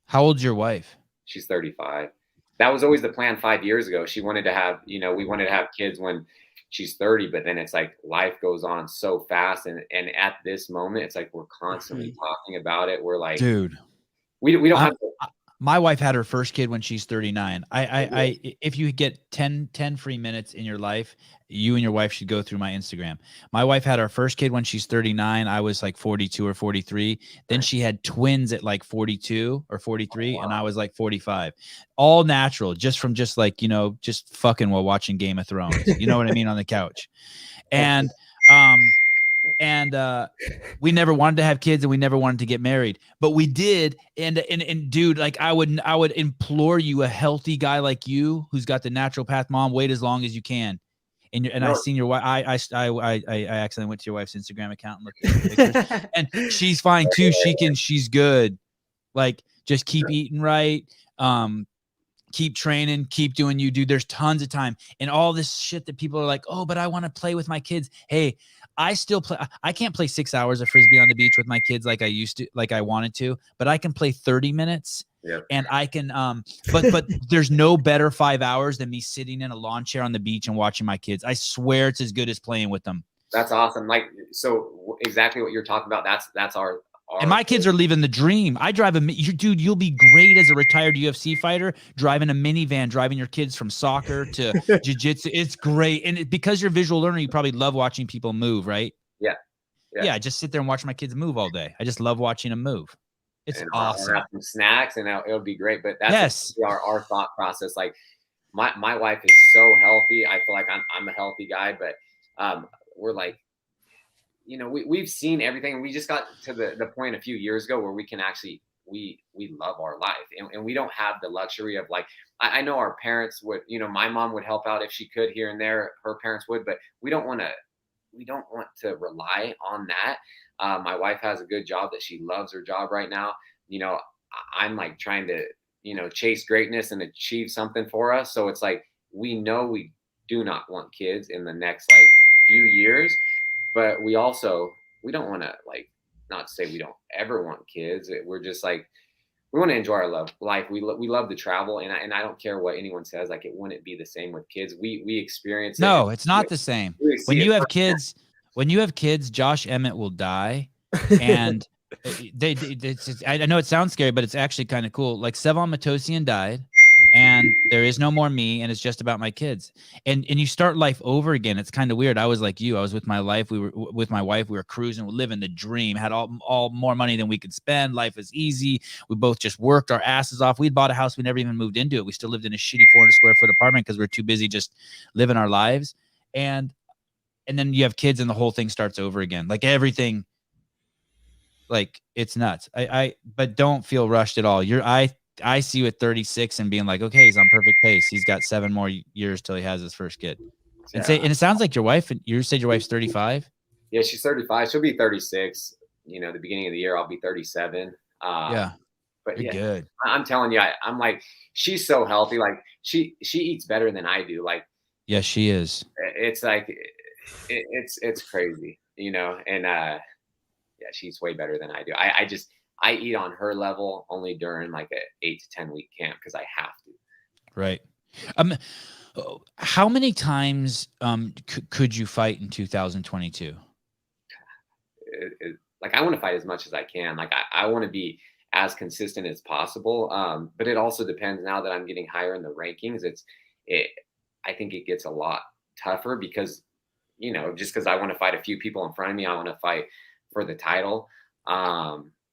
how old's your wife? She's 35. That was always the plan 5 years ago. She wanted to have, we wanted to have kids when she's 30, but then it's like life goes on so fast. And at this moment, it's like we're constantly talking about it. We're like, dude, we don't have to. My wife had her first kid when she's 39. If you get 10 free minutes in your life, you and your wife should go through my Instagram. My wife had her first kid when she's 39. I was like 42 or 43. Then she had twins at like 42 or 43. Oh, wow. And I was like 45. All natural, just like, just fucking while watching Game of Thrones. You know what I mean? On the couch. And we never wanted to have kids, and we never wanted to get married, but we did. And dude, like I would implore you, a healthy guy like you, who's got the natural path, mom, wait as long as you can. And I seen your wife. I accidentally went to your wife's Instagram account and looked at her pictures, and she's fine too. She's good. Like just keep eating right. Keep training, keep doing you, dude. There's tons of time. And all this shit that people are like, oh, but I want to play with my kids. Hey, I still play. I can't play 6 hours of Frisbee on the beach with my kids like I used to, like I wanted to, but I can play 30 minutes. Yeah. And I can, but there's no better 5 hours than me sitting in a lawn chair on the beach and watching my kids. I swear it's as good as playing with them. That's awesome. Like, so exactly what you're talking about. That's And my kids are living the dream. I drive dude, you'll be great as a retired UFC fighter, driving a minivan, driving your kids from soccer to jiu-jitsu. It's great. And because you're a visual learner, you probably love watching people move, right? Yeah. Yeah, I just sit there and watch my kids move all day. I just love watching them move. It's and awesome. I'll have some snacks and it'll be great. But that's our thought process. Like my wife is so healthy. I feel like I'm a healthy guy, but we're like, you know, we've seen everything. We just got to the point a few years ago where we can actually, we love our life, and we don't have the luxury of like, I know our parents would, you know, my mom would help out if she could here and there, her parents would, but we don't want to rely on that. My wife has a good job that she loves her job right now. You know, I'm like trying to, you know, chase greatness and achieve something for us. So it's like, we know we do not want kids in the next like few years, but we don't want to, like, not to say we don't ever want kids. We're just like, we want to enjoy our life. We love to travel, and I don't care what anyone says. Like, it wouldn't be the same with kids. We experience it. No, it's not the same. When you have kids, Josh Emmett will die, and I know it sounds scary, but it's actually kind of cool. Like Sevon Matosian died, and there is no more me, and it's just about my kids. And you start life over again. It's kind of weird. I was like you. I was with my life. We were with my wife. We were cruising, living the dream. Had all more money than we could spend. Life was easy. We both just worked our asses off. We'd bought a house. We never even moved into it. We still lived in a shitty 400 square foot apartment because we were too busy just living our lives. And then you have kids, and the whole thing starts over again. Like everything. Like, it's nuts. But don't feel rushed at all. I see you at 36 and being like, okay, he's on perfect pace. He's got 7 more years till he has his first kid. And it sounds like you said your wife's 35. Yeah, she's 35. She'll be 36. You know, the beginning of the year, I'll be 37. Yeah, but you're good. I'm telling you, I'm like, she's so healthy. Like she eats better than I do. Like, yeah, she is. It's like, it's crazy, you know, and yeah, she's way better than I do. I eat on her level only during like a 8 to 10 week camp because I have to. Right. How many times could you fight in 2022? Like, I want to fight as much as I can. Like, I want to be as consistent as possible. But it also depends now that I'm getting higher in the rankings. I think it gets a lot tougher because, you know, just because I want to fight a few people in front of me, I want to fight for the title.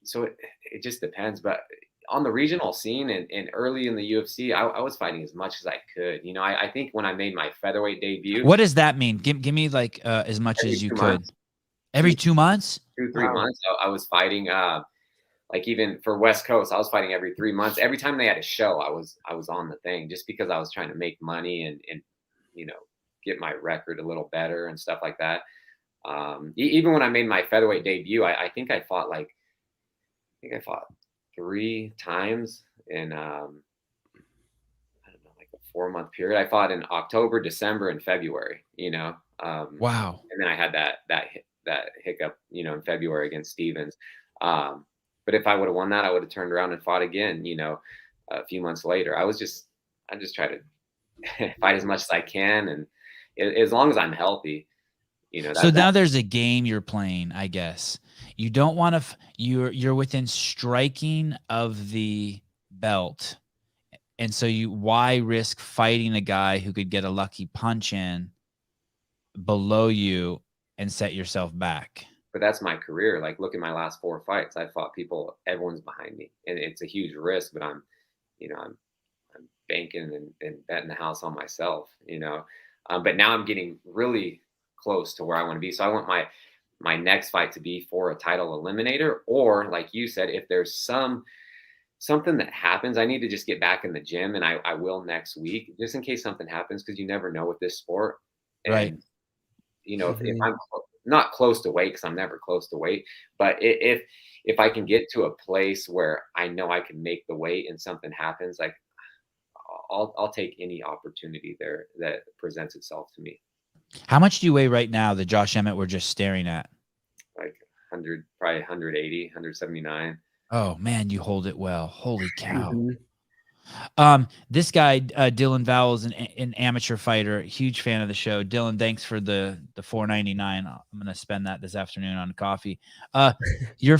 So it just depends. But on the regional scene and early in the UFC, I was fighting as much as I could. You know, I think when I made my featherweight debut. What does that mean? Give me like as much as you could. Every 2 months? 2-3 months, I was fighting. Like, even for West Coast, I was fighting every 3 months. Every time they had a show, I was on the thing just because I was trying to make money and you know, get my record a little better and stuff like that. Even when I made my featherweight debut, I think I fought 3 times in I don't know, like a 4-month period. I fought in October, December, and February. You know. Wow. And then I had that hiccup, you know, in February against Stevens. But if I would have won that, I would have turned around and fought again, you know, a few months later. I just try to fight as much as I can, and as long as I'm healthy. You know, so now there's a game you're playing, I guess. You don't want to. You're within striking of the belt, and so why risk fighting a guy who could get a lucky punch in below you and set yourself back? But that's my career. Like, look at my last 4 fights. I fought people. Everyone's behind me, and it's a huge risk. But I'm banking and betting the house on myself. You know, but now I'm getting really close to where I want to be. So I want my next fight to be for a title eliminator, or like you said, if there's something that happens, I need to just get back in the gym, and I will next week, just in case something happens, because you never know with this sport. And, right. You know, if I'm not close to weight, because I'm never close to weight, but if I can get to a place where I know I can make the weight and something happens, like I'll take any opportunity there that presents itself to me. How much do you weigh right now that Josh Emmett we're just staring at? Like 100, probably 180, 179. Oh man, you hold it well. Holy cow. This guy, Dylan Vowell, is an amateur fighter. Huge fan of the show. Dylan, thanks for the $4.99. I'm gonna spend that this afternoon on coffee. Your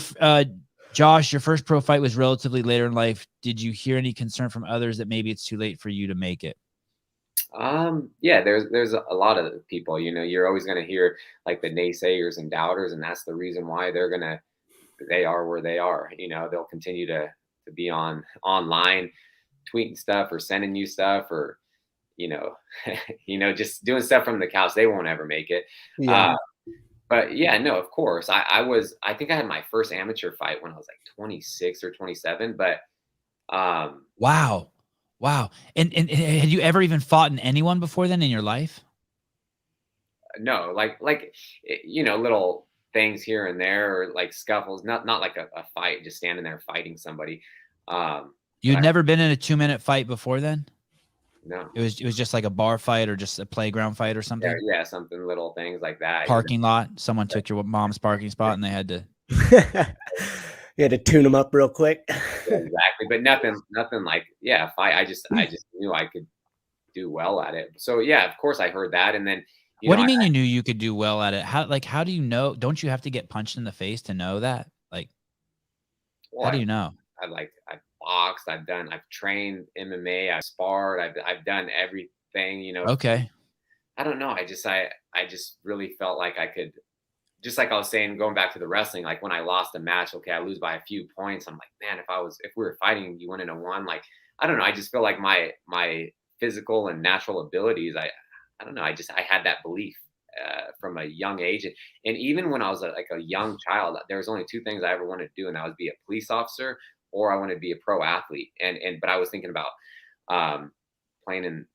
Josh, your first pro fight was relatively later in life. Did you hear any concern from others that maybe it's too late for you to make it? Yeah, there's a lot of people, you're always going to hear like the naysayers and doubters, and that's the reason why they are where they are. They'll continue to be online tweeting stuff or sending you stuff, or you know just doing stuff from the couch. They won't ever make it. Yeah. But yeah, no, of course. I think I had my first amateur fight when I was like 26 or 27, but Wow. Wow. And had you ever even fought in anyone before then in your life? no, little things here and there, or like scuffles, not like a fight, just standing there fighting somebody. You'd I- never been in a 2-minute fight before then? no. It was just like a bar fight or just a playground fight or something? Yeah, something, little things like that. Parking lot. Someone took your mom's parking spot and they had to. You had to tune them up real quick. Exactly, but nothing like, yeah, fight. I just knew I could do well at it. So yeah, of course I heard that, and then What do you mean you knew you could do well at it? How do you know? Don't you have to get punched in the face to know that? Like, well, how do you know? I've boxed, I've trained MMA, I've sparred, I've done everything. Okay. I don't know. I just really felt like I could. Just like I was saying, going back to the wrestling, like when I lost a match, okay, I lose by a few points. I'm like, man, if we were fighting, you wouldn't have won. Like, I don't know. I just feel like my physical and natural abilities, I don't know. I had that belief from a young age, and even when I was like a young child, there was only two things I ever wanted to do, and that was be a police officer, or I wanted to be a pro athlete. But I was thinking about playing in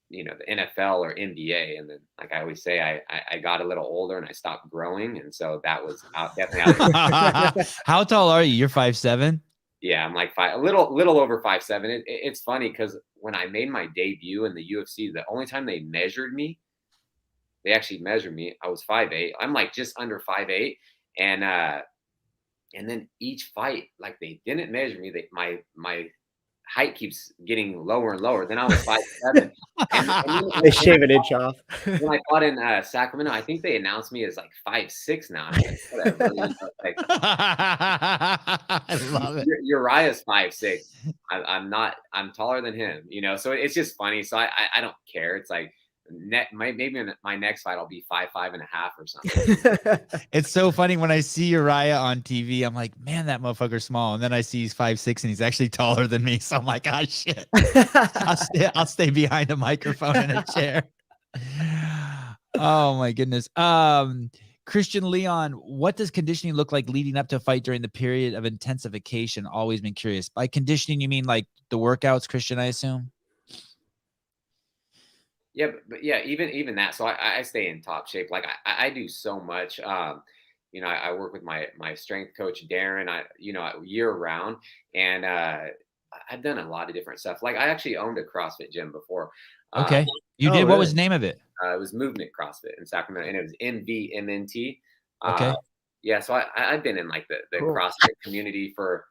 the NFL or NBA. And then, like I always say, I got a little older and I stopped growing. And so that was definitely out. How tall are you? You're 5'7"? Yeah, I'm like a little over 5'7". It's funny because when I made my debut in the UFC, the only time they actually measured me, I was 5'8". I'm like just under 5'8". And then each fight, like they didn't measure me. My height keeps getting lower and lower. Then I was 5'7". And They shave an inch off. when I fought in Sacramento, I think they announced me as like 5'6" now. I'm like, whatever. Like, I love it. Uriah's 5'6". I'm taller than him, so it's just funny. So I don't care. It's like maybe in my next fight I'll be 5'5" and a half or something. It's so funny when I see Uriah on TV. I'm like, man, that motherfucker's small. And then I see he's 5'6" and he's actually taller than me. So I'm like, ah, shit. I'll stay behind a microphone in a chair. Oh my goodness. Christian Leon, what does conditioning look like leading up to a fight during the period of intensification? Always been curious. By conditioning, you mean like the workouts, Christian, I assume? Yeah, but yeah, even that. So I stay in top shape. Like I do so much. I work with my strength coach Darren. Year round, and I've done a lot of different stuff. Like I actually owned a CrossFit gym before. Okay, you did. What was the name of it? It was Movement CrossFit in Sacramento, and it was MVMNT. Okay. Yeah, so I've been in like the Cool. CrossFit community for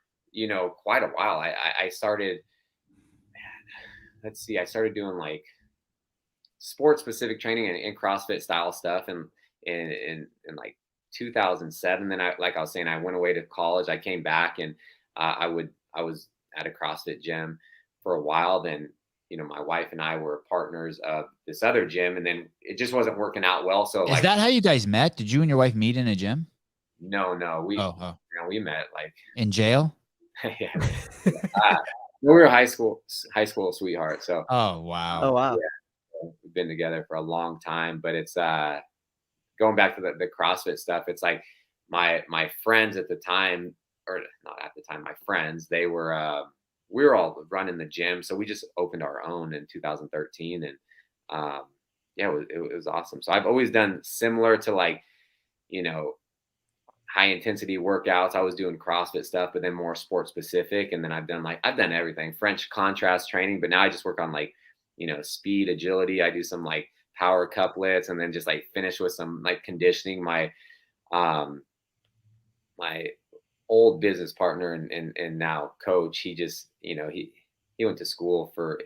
quite a while. I started. Let's see, I started doing like sports specific training and CrossFit style stuff and in like 2007. Then I was saying, I went away to college. I came back and I was at a CrossFit gym for a while. Then my wife and I were partners of this other gym, and then it just wasn't working out well. So Is that how you guys met? Did you and your wife meet in a gym? No, we met like in jail. Yeah. We were high school sweethearts. So oh wow. Yeah, we've been together for a long time, but it's going back to the CrossFit stuff. It's like my friends at the time, or not at the time, my friends, they were we were all running the gym, so we just opened our own in 2013, and yeah, it was awesome. So I've always done similar to like high intensity workouts. I was doing CrossFit stuff, but then more sport specific. And then I've done everything, French contrast training, but now I just work on like speed, agility. I do some like power couplets, and then just like finish with some like conditioning. My my old business partner and now coach, he just he he went to school for,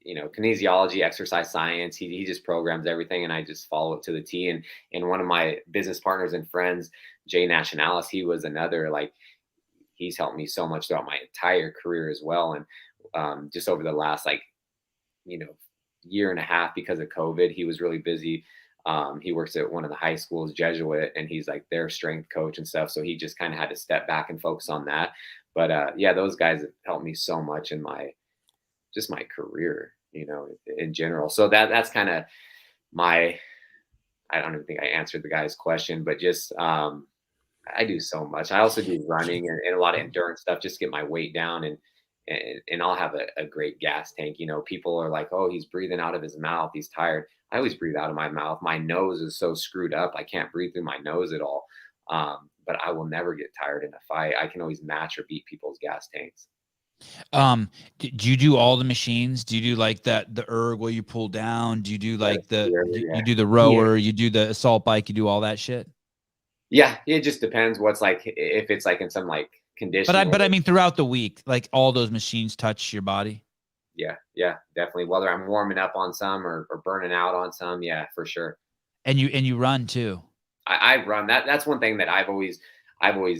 kinesiology, exercise science. He just programs everything, and I just follow it to the T. And one of my business partners and friends, Jay Nationalis, he was another, like, he's helped me so much throughout my entire career as well. And just over the last, like, year and a half, because of COVID, he was really busy. He works at one of the high schools, Jesuit, and he's like their strength coach and stuff. So he just kind of had to step back and focus on that. But yeah, those guys have helped me so much in my career, in general. So that's kind of my, I don't even think I answered the guy's question, but just I do so much. I also do running and a lot of endurance stuff, just to get my weight down, and I'll have a great gas tank. People are like, oh, he's breathing out of his mouth, he's tired. I always breathe out of my mouth. My nose is so screwed up, I can't breathe through my nose at all. But I will never get tired in a fight. I can always match or beat people's gas tanks. Do you do all the machines? Do you do like the erg where you pull down? Do you do like you do the rower, you do the assault bike, you do all that shit? Yeah, it just depends what's, like, if it's like in some, like, condition. But I mean throughout the week, like all those machines touch your body. Yeah, definitely. Whether I'm warming up on some or burning out on some, yeah, for sure. And you run too. I run. That's one thing that I've always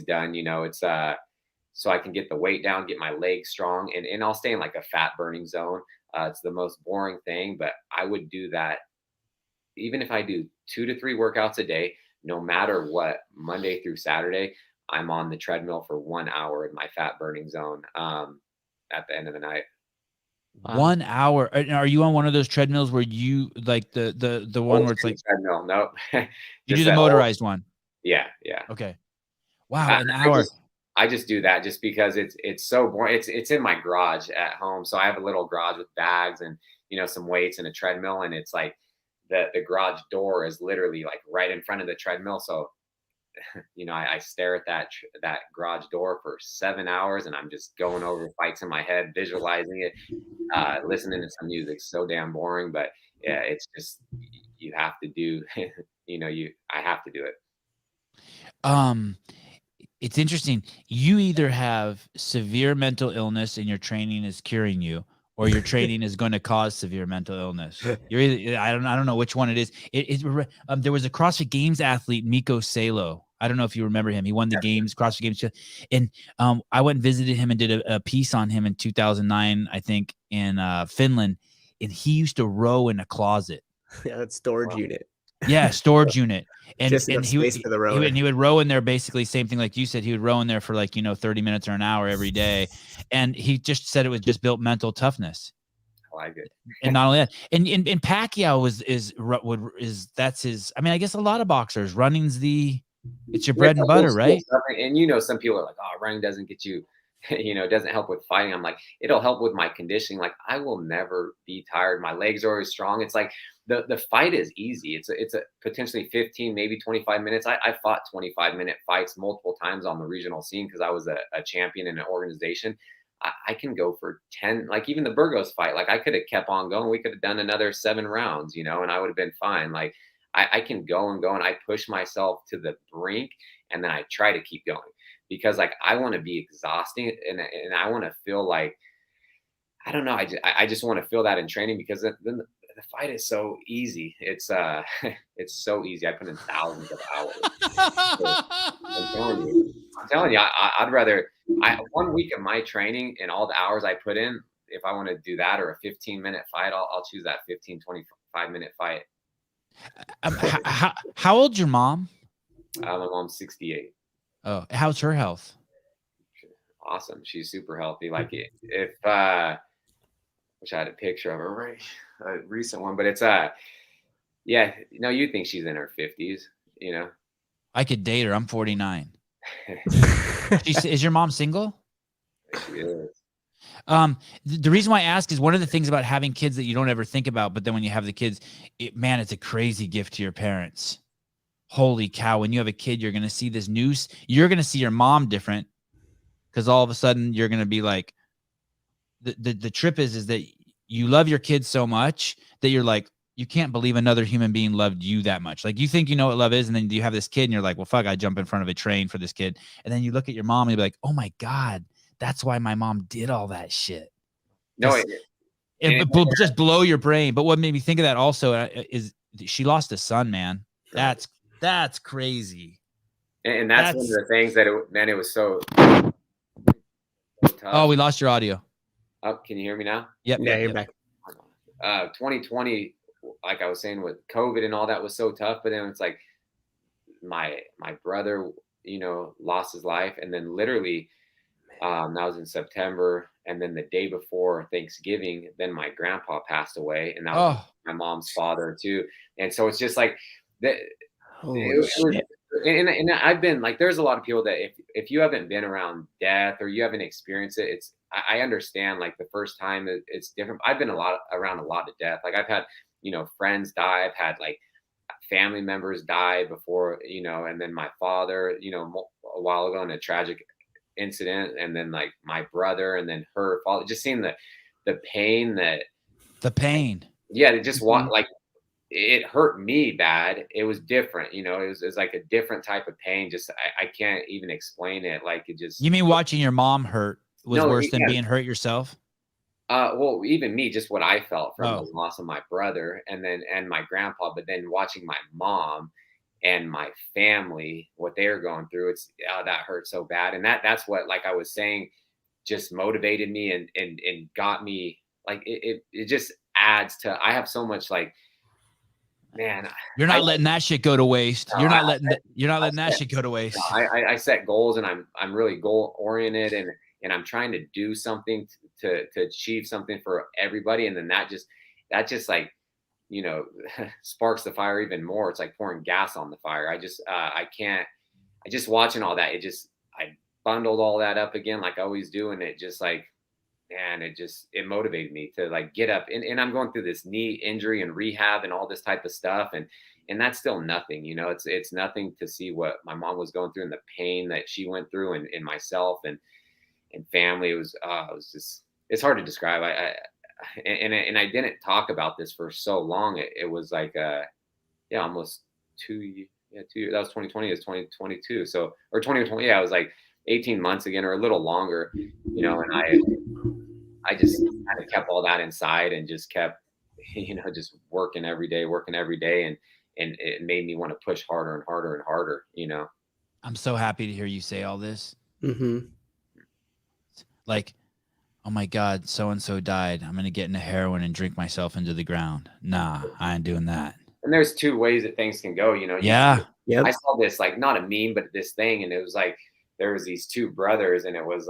done. It's so I can get the weight down, get my legs strong, and I'll stay in like a fat burning zone. It's the most boring thing, but I would do that even if I do 2 to 3 workouts a day, no matter what. Monday through Saturday, I'm on the treadmill for 1 hour in my fat burning zone. At the end of the night. Wow. 1 hour. Are you on one of those treadmills where you like the one where it's like treadmill? Nope. You do the motorized one. Yeah. Okay. Wow, an hour. I just do that just because it's so boring. It's in my garage at home. So I have a little garage with bags and some weights and a treadmill, and it's like the garage door is literally like right in front of the treadmill. So I stare at that garage door for 7 hours, and I'm just going over fights in my head, visualizing it, listening to some music. So damn boring, but yeah, it's just you have to do. I have to do it. It's interesting. You either have severe mental illness and your training is curing you, or your training is going to cause severe mental illness. You're either, I don't know which one it is. There was a CrossFit Games athlete, Miko Salo. I don't know if you remember him. He won the games, CrossFit Games. And I went and visited him and did a piece on him in 2009, I think, in Finland. And he used to row in a closet. Yeah, that's storage unit. Yeah, storage unit. And just and he would row in there, basically same thing like you said. He would row in there for like 30 minutes or an hour every day, and he just said it was just built mental toughness. I like it. And not only that, and Pacquiao that's his. I mean, I guess a lot of boxers, running's it's your bread and butter, right? And some people are like, oh, running doesn't get you, it doesn't help with fighting. I'm like, it'll help with my conditioning. Like, I will never be tired. My legs are always strong. It's like the fight is easy. It's a potentially 15, maybe 25 minutes. I fought 25-minute fights multiple times on the regional scene because I was a champion in an organization. I can go for 10, like even the Burgos fight. Like, I could have kept on going. We could have done another 7 rounds, and I would have been fine. Like, I can go and go, and I push myself to the brink, and then I try to keep going because, like, I want to be exhausting, and I want to feel like, I don't know. I just want to feel that in training because then the fight is so easy. It's so easy. I put in thousands of hours. I'm telling you, I'd rather 1 week of my training and all the hours I put in. If I want to do that or a 15-minute fight, I'll choose that 25-minute fight. How old's your mom? My mom's 68. Oh, how's her health? Awesome. She's super healthy. Like, if wish I had a picture of her, right? A recent one, but it's yeah, you think she's in her 50s, I could date her. I'm 49. Is your mom single? She is. The reason why I ask is one of the things about having kids that you don't ever think about, but then when you have the kids, it's a crazy gift to your parents. Holy cow. When you have a kid, you're going to see this news. You're going to see your mom different because all of a sudden you're going to be like, the trip is that you love your kids so much that you're like, you can't believe another human being loved you that much. Like, you think you know what love is, and then you have this kid and you're like, well, fuck, I jump in front of a train for this kid. And then you look at your mom and you're like, oh my God, that's why my mom did all that shit. No, just blow your brain. But what made me think of that also is she lost a son, man. That's crazy. and that's one of the things that it was so tough. Oh, we lost your audio. Oh, can you hear me now? Yep. Yeah, you're yep. back. 2020, like I was saying with COVID and all that was so tough, but then it's like my brother, you know, lost his life, and then literally that was in September, and then the day before Thanksgiving, then my grandpa passed away, and that was my mom's father too. And so it's just like that. And I've been like, there's a lot of people that if you haven't been around death or you haven't experienced it, I understand like the first time it's different. I've been around a lot of death. Like I've had, you know, friends die. I've had like family members die before, you know, and then my father, you know, a while ago in a tragic incident, and then like my brother, and then her father. Just seeing the pain Yeah, they just want like. It hurt me bad. It was different, you know, it was like a different type of pain. Just, I can't even explain it. Like it just, you mean watching your mom hurt was worse than being hurt yourself? Well, even me, just what I felt from the loss of my brother and my grandpa, but then watching my mom and my family, what they're going through, that hurt so bad. And that's what, like I was saying, just motivated me and got me like, it just adds to, I have so much like, man, you're not letting that shit go to waste. You're not letting that shit go to waste. I set goals, and I'm really goal oriented, and I'm trying to do something to achieve something for everybody. And then that just like, you know, sparks the fire even more. It's like pouring gas on the fire. I just watching all that. I bundled all that up again, like I always do. And it just like, man, it motivated me to like get up, and I'm going through this knee injury and rehab and all this type of stuff. And that's still nothing, you know, it's nothing to see what my mom was going through and the pain that she went through, and myself and family. It was just, it's hard to describe. I didn't talk about this for so long. It was like, almost 2 years. Yeah, 2 years. That was 2020. It's 2022. So, or 2020. Yeah, it was like 18 months again, or a little longer, you know, and I just kind of kept all that inside and just kept, you know, just working every day. And it made me want to push harder and harder and harder, you know. I'm so happy to hear you say all this. Mm-hmm. Like, oh my God, so-and-so died. I'm going to get into heroin and drink myself into the ground. Nah, I ain't doing that. And there's two ways that things can go, you know. Yeah. Yep. I saw this, like, not a meme, but this thing. And it was like, there was these two brothers, and it was,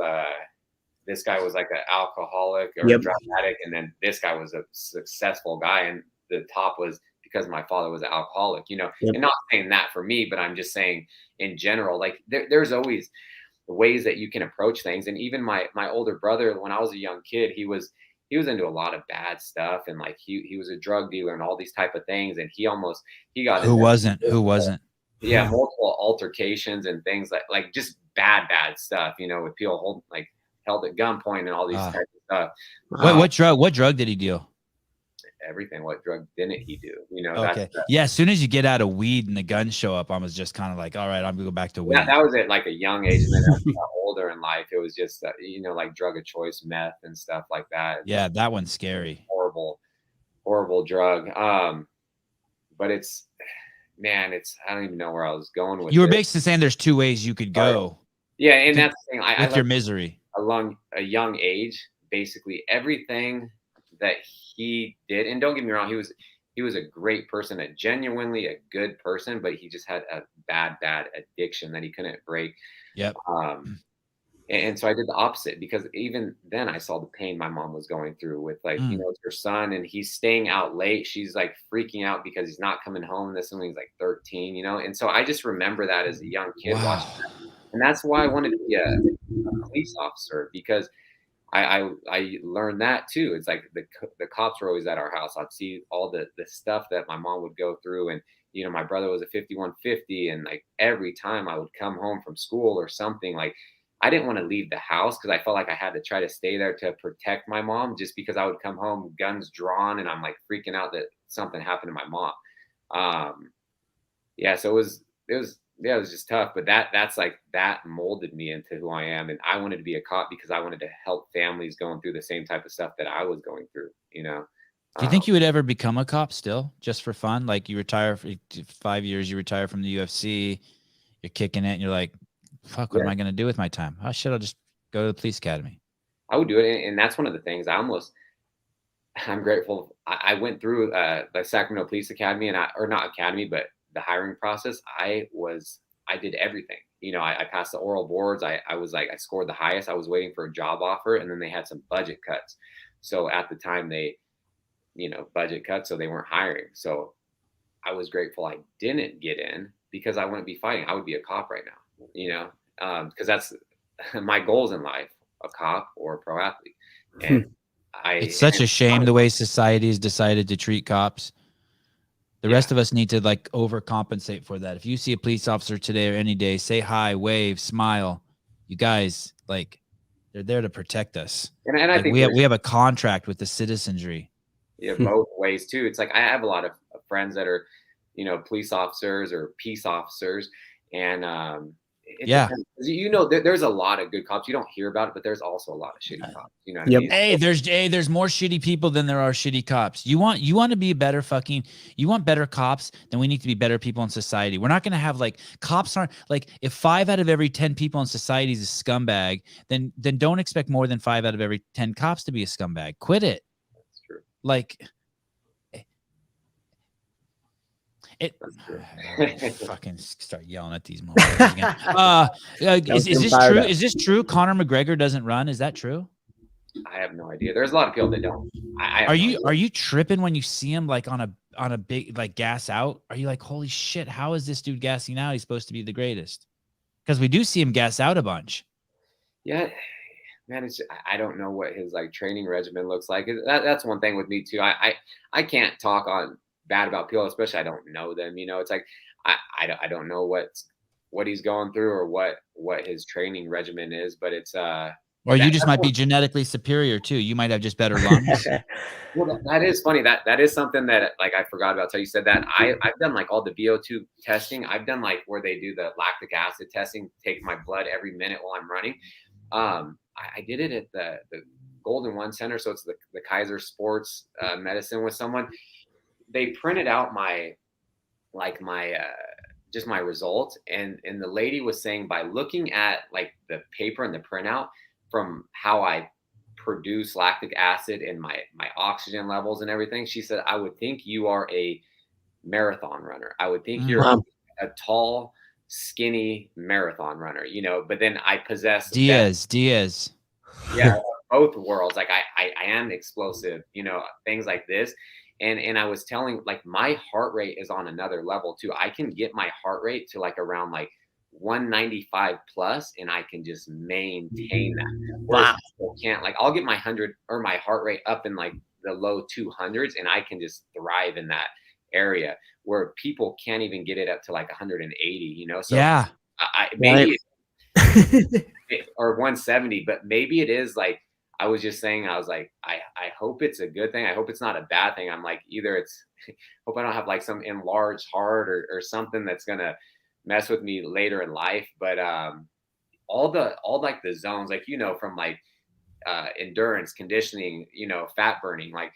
this guy was like an alcoholic or a drug addict. And then this guy was a successful guy. And the top was because my father was an alcoholic, you know. And not saying that for me, but I'm just saying in general, like there's always ways that you can approach things. And even my older brother, when I was a young kid, he was into a lot of bad stuff, and like he was a drug dealer and all these type of things. And he got who wasn't yeah, multiple altercations and things like just bad stuff, you know, with people held at gunpoint and all these types of stuff. What drug did he deal? Everything. What drug didn't he do? You know. Okay. Yeah. As soon as you get out of weed and the guns show up, I was just kind of like, all right, I'm gonna go back to weed. Yeah, that was at like a young age, and then as I got older in life, it was just you know, like drug of choice, meth and stuff like that. Yeah, that one's scary. Horrible drug. But it's, man, I don't even know where I was going with. You were basically saying there's two ways you could go. Yeah, and that's the thing. With your misery. Along a young age, basically everything that he did, and don't get me wrong, he was a great person, genuinely a good person, but he just had a bad addiction that he couldn't break. Yep. And so I did the opposite, because even then I saw the pain my mom was going through with, like, you know, it's her son, and he's staying out late. She's like freaking out because he's not coming home. This one, he's like 13, you know? And so I just remember that as a young kid watching that. And that's why I wanted to be a police officer, because I learned that too. It's like the cops were always at our house. I'd see all the stuff that my mom would go through. And, you know, my brother was a 5150. And like every time I would come home from school or something, like I didn't want to leave the house, because I felt like I had to try to stay there to protect my mom, just because I would come home, guns drawn, and I'm like freaking out that something happened to my mom. Yeah. So it was Yeah, it was just tough, but that's like that molded me into who I am, and I wanted to be a cop because I wanted to help families going through the same type of stuff that I was going through. You know, Do you think you would ever become a cop still, just for fun? Like you retire for 5 years, you retire from the UFC, you're kicking it, and you're like, "Fuck, what yeah, am I gonna do with my time? Oh shit, I'll just go to the police academy." I would do it, and that's one of the things I'm grateful. I went through the Sacramento Police Academy, or not academy, but the hiring process. I did everything. You know, I passed the oral boards. I was like, I scored the highest. I was waiting for a job offer, and then they had some budget cuts. So at the time, they, budget cuts, so they weren't hiring. So I was grateful I didn't get in because I wouldn't be fighting. I would be a cop right now. Because that's my goals in life: a cop or a pro athlete. And It's such a shame the way society has decided to treat cops. The rest of us need to like overcompensate for that. If you see a police officer today or any day, say hi, wave, smile. You guys, like, they're there to protect us. And I like think we have a contract with the citizenry. Yeah, both ways too. It's like I have a lot of friends that are, police officers or peace officers, and it depends. There's a lot of good cops. You don't hear about it, but there's also a lot of shitty cops. You know what I mean? There's more shitty people than there are shitty cops. You want to be better you want better cops, then we need to be better people in society. We're not going to have like cops aren't like if 5 out of every 10 people in society is a scumbag, then don't expect more than 5 out of every 10 cops to be a scumbag. Quit it. That's true. Like it fucking start yelling at these motherfuckers again. Is this true? Is this true? Conor McGregor doesn't run. Is that true? I have no idea. There's a lot of people that don't. Are you tripping when you see him like on a big like gas out? Are you like, holy shit, how is this dude gassing out? He's supposed to be the greatest. Because we do see him gas out a bunch. Yeah, man, I don't know what his like training regimen looks like. That's one thing with me too. I can't talk on bad about people, especially I don't know them. It's like I don't know what he's going through or what his training regimen is, but it's or you just might be genetically superior too. You might have just better lungs. Well, that is funny. That is something that like I forgot about. So you said that I've done like all the VO2 testing. I've done like where they do the lactic acid testing, take my blood every minute while I'm running. I did it at the Golden One Center, so it's the Kaiser Sports Medicine with someone. They printed out my just my results, and the lady was saying by looking at like the paper and the printout from how I produce lactic acid and my oxygen levels and everything, she said, I would think you are a marathon runner. I would think you're a tall, skinny marathon runner, but then I possess Diaz. Yeah, both worlds. Like I am explosive, things like this. And I was telling, like, my heart rate is on another level too. I can get my heart rate to like around like 195 plus, and I can just maintain that. Wow. Can't like I'll get my 100 or my heart rate up in like the low 200s, and I can just thrive in that area where people can't even get it up to like 180. So yeah, maybe or 170, but maybe it is like. I was just saying, I was like, I hope it's a good thing. I hope it's not a bad thing. I'm like, either it's, hope I don't have like some enlarged heart or something that's going to mess with me later in life. But all like the zones, like, from like endurance, conditioning, fat burning, like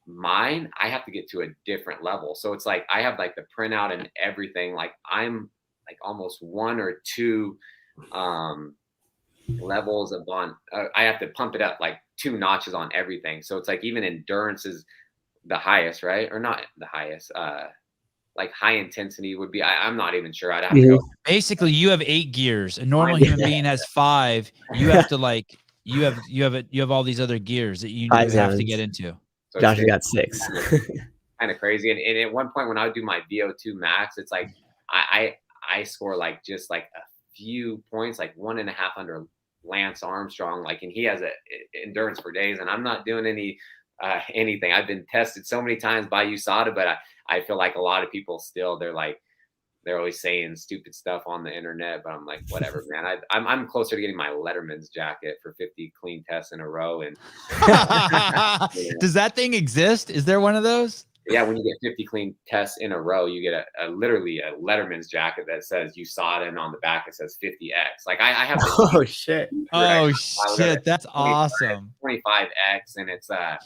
mine, I have to get to a different level. So it's like, I have like the printout and everything. Like I'm like almost 1 or 2, levels of I have to pump it up like 2 notches on everything. So it's like even endurance is the highest, right? Or not the highest. Like high intensity would be. I'm not even sure. I'd have to go. Basically, you have 8 gears. A normal human being has 5. You have to like you have all these other gears that you have to get into. So Josh got 6. Kind of crazy. And at one point when I would do my VO2 max, it's like I score like just like a few points, like 1.5 under Lance Armstrong, like, and he has a endurance for days, and I'm not doing anything. I've been tested so many times by USADA, but I feel like a lot of people still, they're always saying stupid stuff on the internet, but I'm like, whatever, man. I'm closer to getting my Letterman's jacket for 50 clean tests in a row. And does that thing exist? Is there one of those? Yeah, when you get 50 clean tests in a row, you get literally a Letterman's jacket that says USADA, and on the back it says 50X. Like I have the Oh shit. Oh I got shit, that's 25 awesome. 25X, and it's I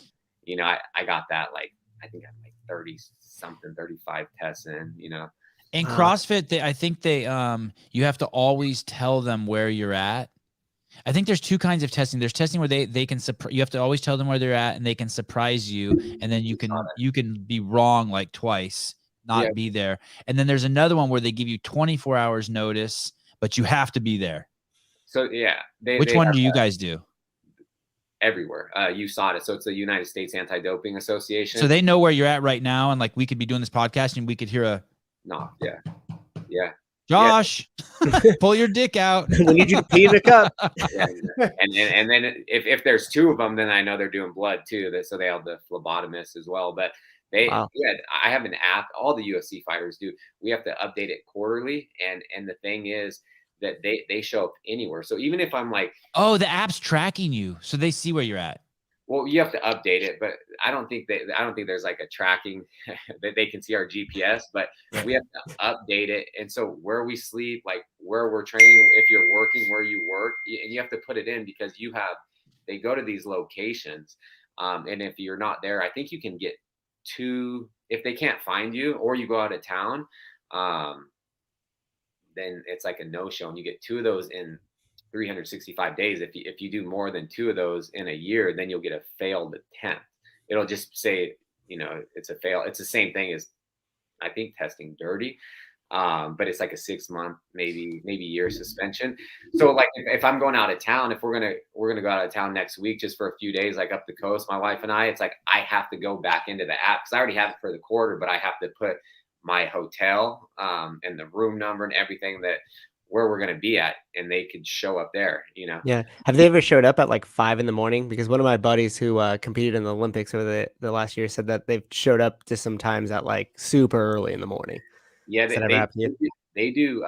got that, like, I think I'm like 30 something, 35 tests in, In Wow. CrossFit, I think you have to always tell them where you're at. I think there's two kinds of testing. There's testing where they can you have to always tell them where they're at, and they can surprise you, and then you can be wrong like twice, Yeah. not be there. And then there's another one where they give you 24 hours notice, but you have to be there. So yeah, Which one do you guys do? Everywhere. USADA, so it's the United States Anti-Doping Association. So they know where you're at right now, and like we could be doing this podcast, and we could hear a knock. Yeah. Josh, pull your dick out. We need you to pee in the cup. Yeah, and then if there's two of them, then I know they're doing blood too. So they have the phlebotomist as well. But Wow. I have an app. All the UFC fighters do. We have to update it quarterly, and the thing is that they show up anywhere. So even if I'm like, oh, the app's tracking you, so they see where you're at. Well, you have to update it, but I don't think there's like a tracking that they can see our GPS, but we have to update it. And so where we sleep, like where we're training, if you're working, where you work, and you have to put it in because they go to these locations. And if you're not there, I think you can get if they can't find you or you go out of town, then it's like a no-show, and you get 2 of those in 365 days. If you do more than 2 of those in a year, then you'll get a failed attempt. It'll just say, it's a fail. It's the same thing as, I think, testing dirty. But it's like a 6-month, maybe year suspension. So like if I'm going out of town, if we're gonna go out of town next week just for a few days, like up the coast, my wife and I, it's like I have to go back into the app because I already have it for the quarter, but I have to put my hotel and the room number and everything where we're going to be at, and they could show up there, Yeah. Have they ever showed up at like 5 a.m? Because one of my buddies who competed in the Olympics over the last year said that they've showed up to sometimes at like super early in the morning. Yeah, Has that ever happened to you? they do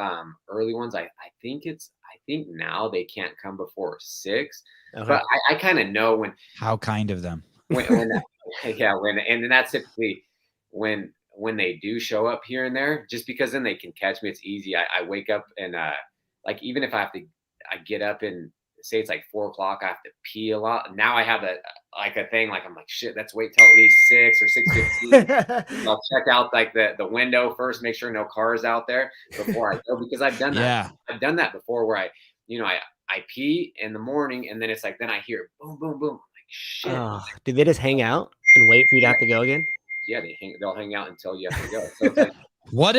early ones. I think now they can't come before 6, Okay. but I kind of know when. How kind of them. when and that's typically when they do show up here and there, just because then they can catch me. It's easy. I wake up and like even if I get up and say it's like 4 o'clock, I have to pee a lot. Now I have a thing, like I'm like, shit, let's wait till at least 6 or 6:15. I'll check out like the window first, make sure no cars out there before I go, because I've done that. Yeah. I've done that before where I pee in the morning, and then it's like, then I hear boom, boom, boom. I'm like, shit. Oh, do they just hang out and wait for you to have to go again? Yeah, they'll hang out until you have to go. So it's like, What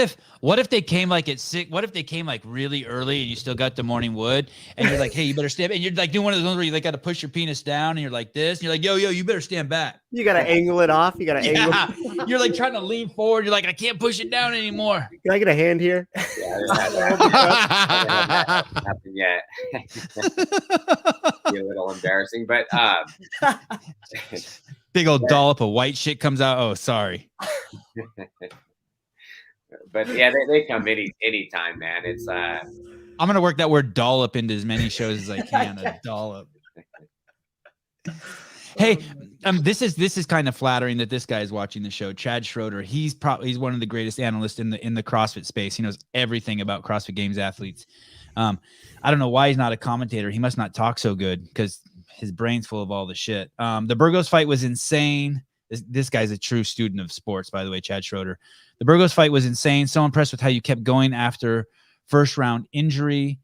if they came like at 6? What if they came like really early and you still got the morning wood, and you're like, hey, you better stand, and you're like doing one of those ones where you like got to push your penis down, and you're like this, and you're like, yo, you better stand back. You gotta angle it off. You gotta angle. Yeah, you're like trying to lean forward. You're like, I can't push it down anymore. Can I get a hand here? yeah, that hasn't happened yet. Be a little embarrassing, but Big old dollop of white shit comes out. Oh, sorry. But yeah, they come anytime, man. It's I'm gonna work that word dollop into as many shows as I can. A dollop. Hey, this is kind of flattering that this guy is watching the show. Chad Schroeder. He's one of the greatest analysts in the CrossFit space. He knows everything about CrossFit Games athletes. I don't know why he's not a commentator. He must not talk so good because his brain's full of all the shit. The Burgos fight was insane. This guy's a true student of sports, by the way, Chad Schroeder. The Burgos fight was insane. So impressed with how you kept going after first round injury.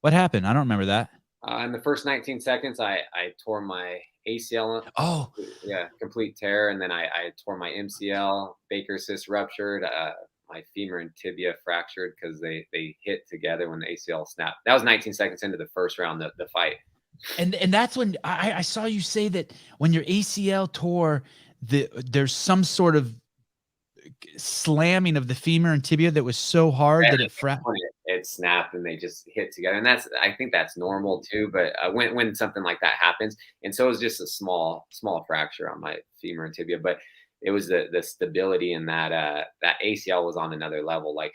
What happened? I don't remember that. In the first 19 seconds, I tore my ACL. Oh, yeah, complete tear, and then I tore my MCL. Baker's cyst ruptured. My femur and tibia fractured because they hit together when the ACL snapped. That was 19 seconds into the first round, the fight. And that's when I saw you say that when your ACL tore, there's some sort of slamming of the femur and tibia that was so hard that it snapped and they just hit together. And I think that's normal too. But when something like that happens, and so it was just a small fracture on my femur and tibia, but it was the stability in that ACL was on another level. Like,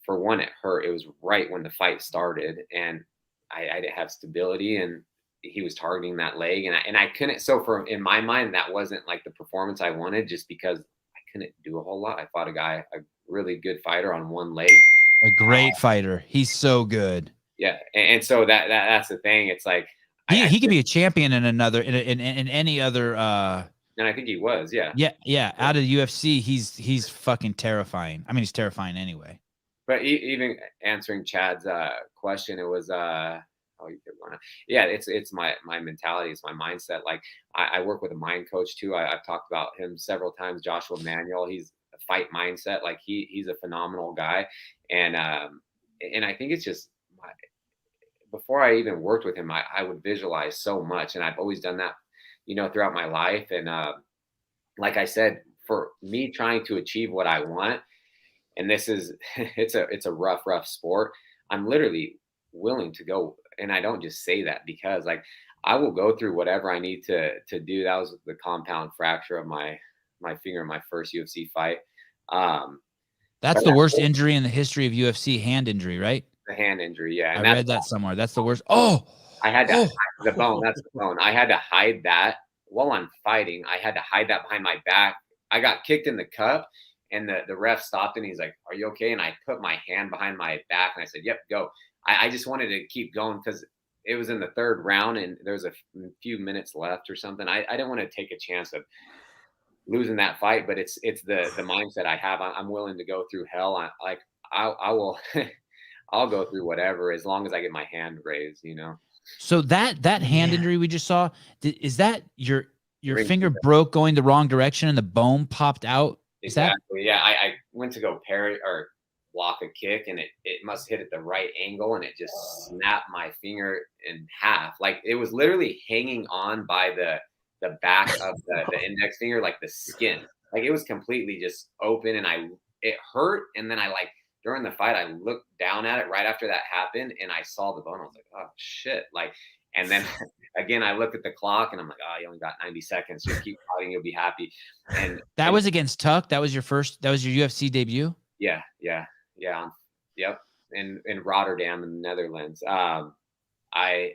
for one, it hurt. It was right when the fight started, and I didn't have stability, and he was targeting that leg, and I couldn't. So in my mind, that wasn't like the performance I wanted, just because I couldn't do a whole lot. I fought a really good fighter on one leg. A great fighter. He's so good. Yeah, and so that's the thing. It's like he could be a champion in another in any other. And I think he was. Yeah. Yeah. Out of the UFC, he's fucking terrifying. I mean, he's terrifying anyway. But even answering Chad's question, it was oh, you kept going on. Yeah, it's my mentality, it's my mindset. Like I work with a mind coach too. I've talked about him several times, Joshua Manuel. He's a fight mindset. Like he's a phenomenal guy, and I think it's just before I even worked with him, I would visualize so much, and I've always done that, throughout my life. And like I said, for me trying to achieve what I want, and this is it's a rough sport. I'm literally willing to go, and I don't just say that, because like I will go through whatever I need to do. That was the compound fracture of my finger in my first UFC fight. That's the worst injury in the history of UFC, hand injury, right? The hand injury, yeah. And I read that somewhere. That's the worst. Oh, I had to hide the bone. That's the bone. I had to hide that while I'm fighting. I had to hide that behind my back. I got kicked in the cup, and the ref stopped, and he's like, "Are you okay?" And I put my hand behind my back, and I said, "Yep, go." I just wanted to keep going because it was in the third round, and there was a few minutes left or something. I didn't want to take a chance of losing that fight, but it's the mindset I have. I'm willing to go through hell. I will. I'll go through whatever as long as I get my hand raised, So that hand injury we just saw, is that your finger broke going the wrong direction and the bone popped out? Exactly. Yeah. I went to go parry or block a kick, and it must hit at the right angle, and it just snapped my finger in half. Like it was literally hanging on by the back of the index finger, like the skin. Like it was completely just open, and it hurt. And then during the fight, I looked down at it right after that happened, and I saw the bone. I was like, oh shit. And then again, I looked at the clock, and I'm like, oh, you only got 90 seconds. Just keep fighting. You'll be happy. And that was against Tuck. That was your UFC debut. Yeah. Yep. In Rotterdam in the Netherlands. I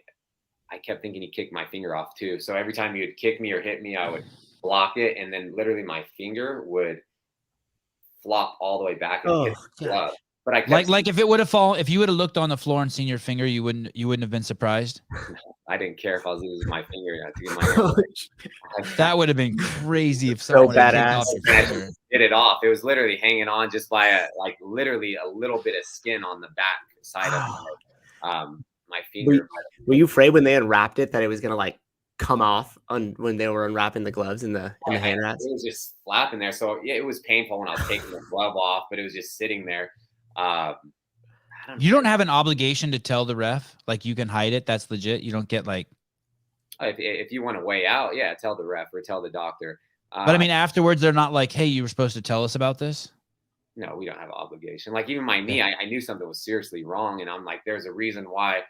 kept thinking he kicked my finger off too. So every time he would kick me or hit me, I would block it. And then literally my finger would flop all the way back and hit the glove. But I kept if it would have fallen, if you would have looked on the floor and seen your finger, you wouldn't have been surprised. I didn't care if I was losing my finger. To get my that would have been crazy if so badass. Get it off. It was literally hanging on just by literally a little bit of skin on the back side of my finger. Were you afraid when they unwrapped it that it was gonna come off when they were unwrapping the gloves in the hand wraps? It was just flapping there. So yeah, it was painful when I was taking the glove off, but it was just sitting there. You don't have an obligation to tell the ref, you can hide it. That's legit. You don't get if you want to weigh out, yeah, tell the ref or tell the doctor. But I mean, afterwards, they're not like, hey, you were supposed to tell us about this. No, we don't have an obligation. Even my knee, I knew something was seriously wrong, and I'm like, there's a reason why,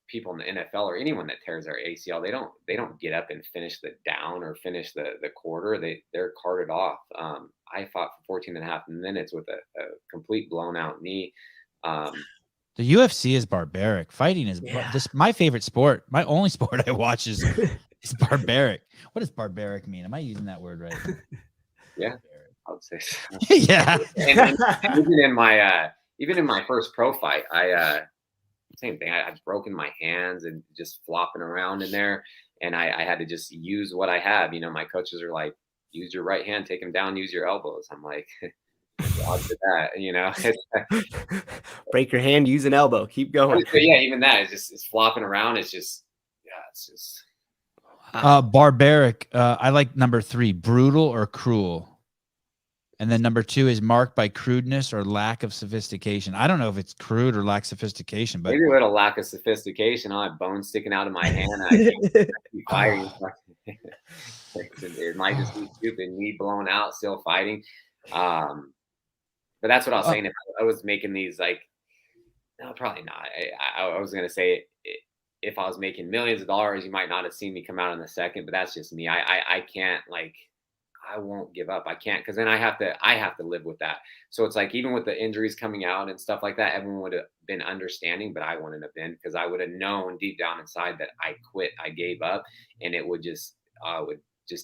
people in the NFL or anyone that tears their ACL, they don't get up and finish the down or finish the quarter. They're carted off. I fought for 14 and a half minutes with a complete blown out knee. The UFC is barbaric. Fighting is my favorite sport. My only sport I watch is barbaric. What does barbaric mean? Am I using that word right? Yeah, I would say so. Yeah. And even in my first pro fight, same thing. I've broken my hands and just flopping around in there, and I had to just use what I have. My coaches are like, use your right hand, take him down, use your elbows. I'm like, dodge that, break your hand, use an elbow, keep going. But yeah, even that is it's flopping around. It's just barbaric. I like number 3, brutal or cruel. And then number 2 is marked by crudeness or lack of sophistication. I don't know if it's crude or lack of sophistication, but maybe a little lack of sophistication. I have bones sticking out of my hand. I keep fighting. It might just be stupid, me blown out, still fighting. But that's what I was saying. If I was making these, no, probably not. I was gonna say if I was making millions of dollars, you might not have seen me come out in the second. But that's just me. I can't I won't give up. I can't, because then I have to live with that. So it's like, even with the injuries coming out and stuff like that, everyone would have been understanding, but I wouldn't have been, because I would have known deep down inside that I quit, I gave up, and it would just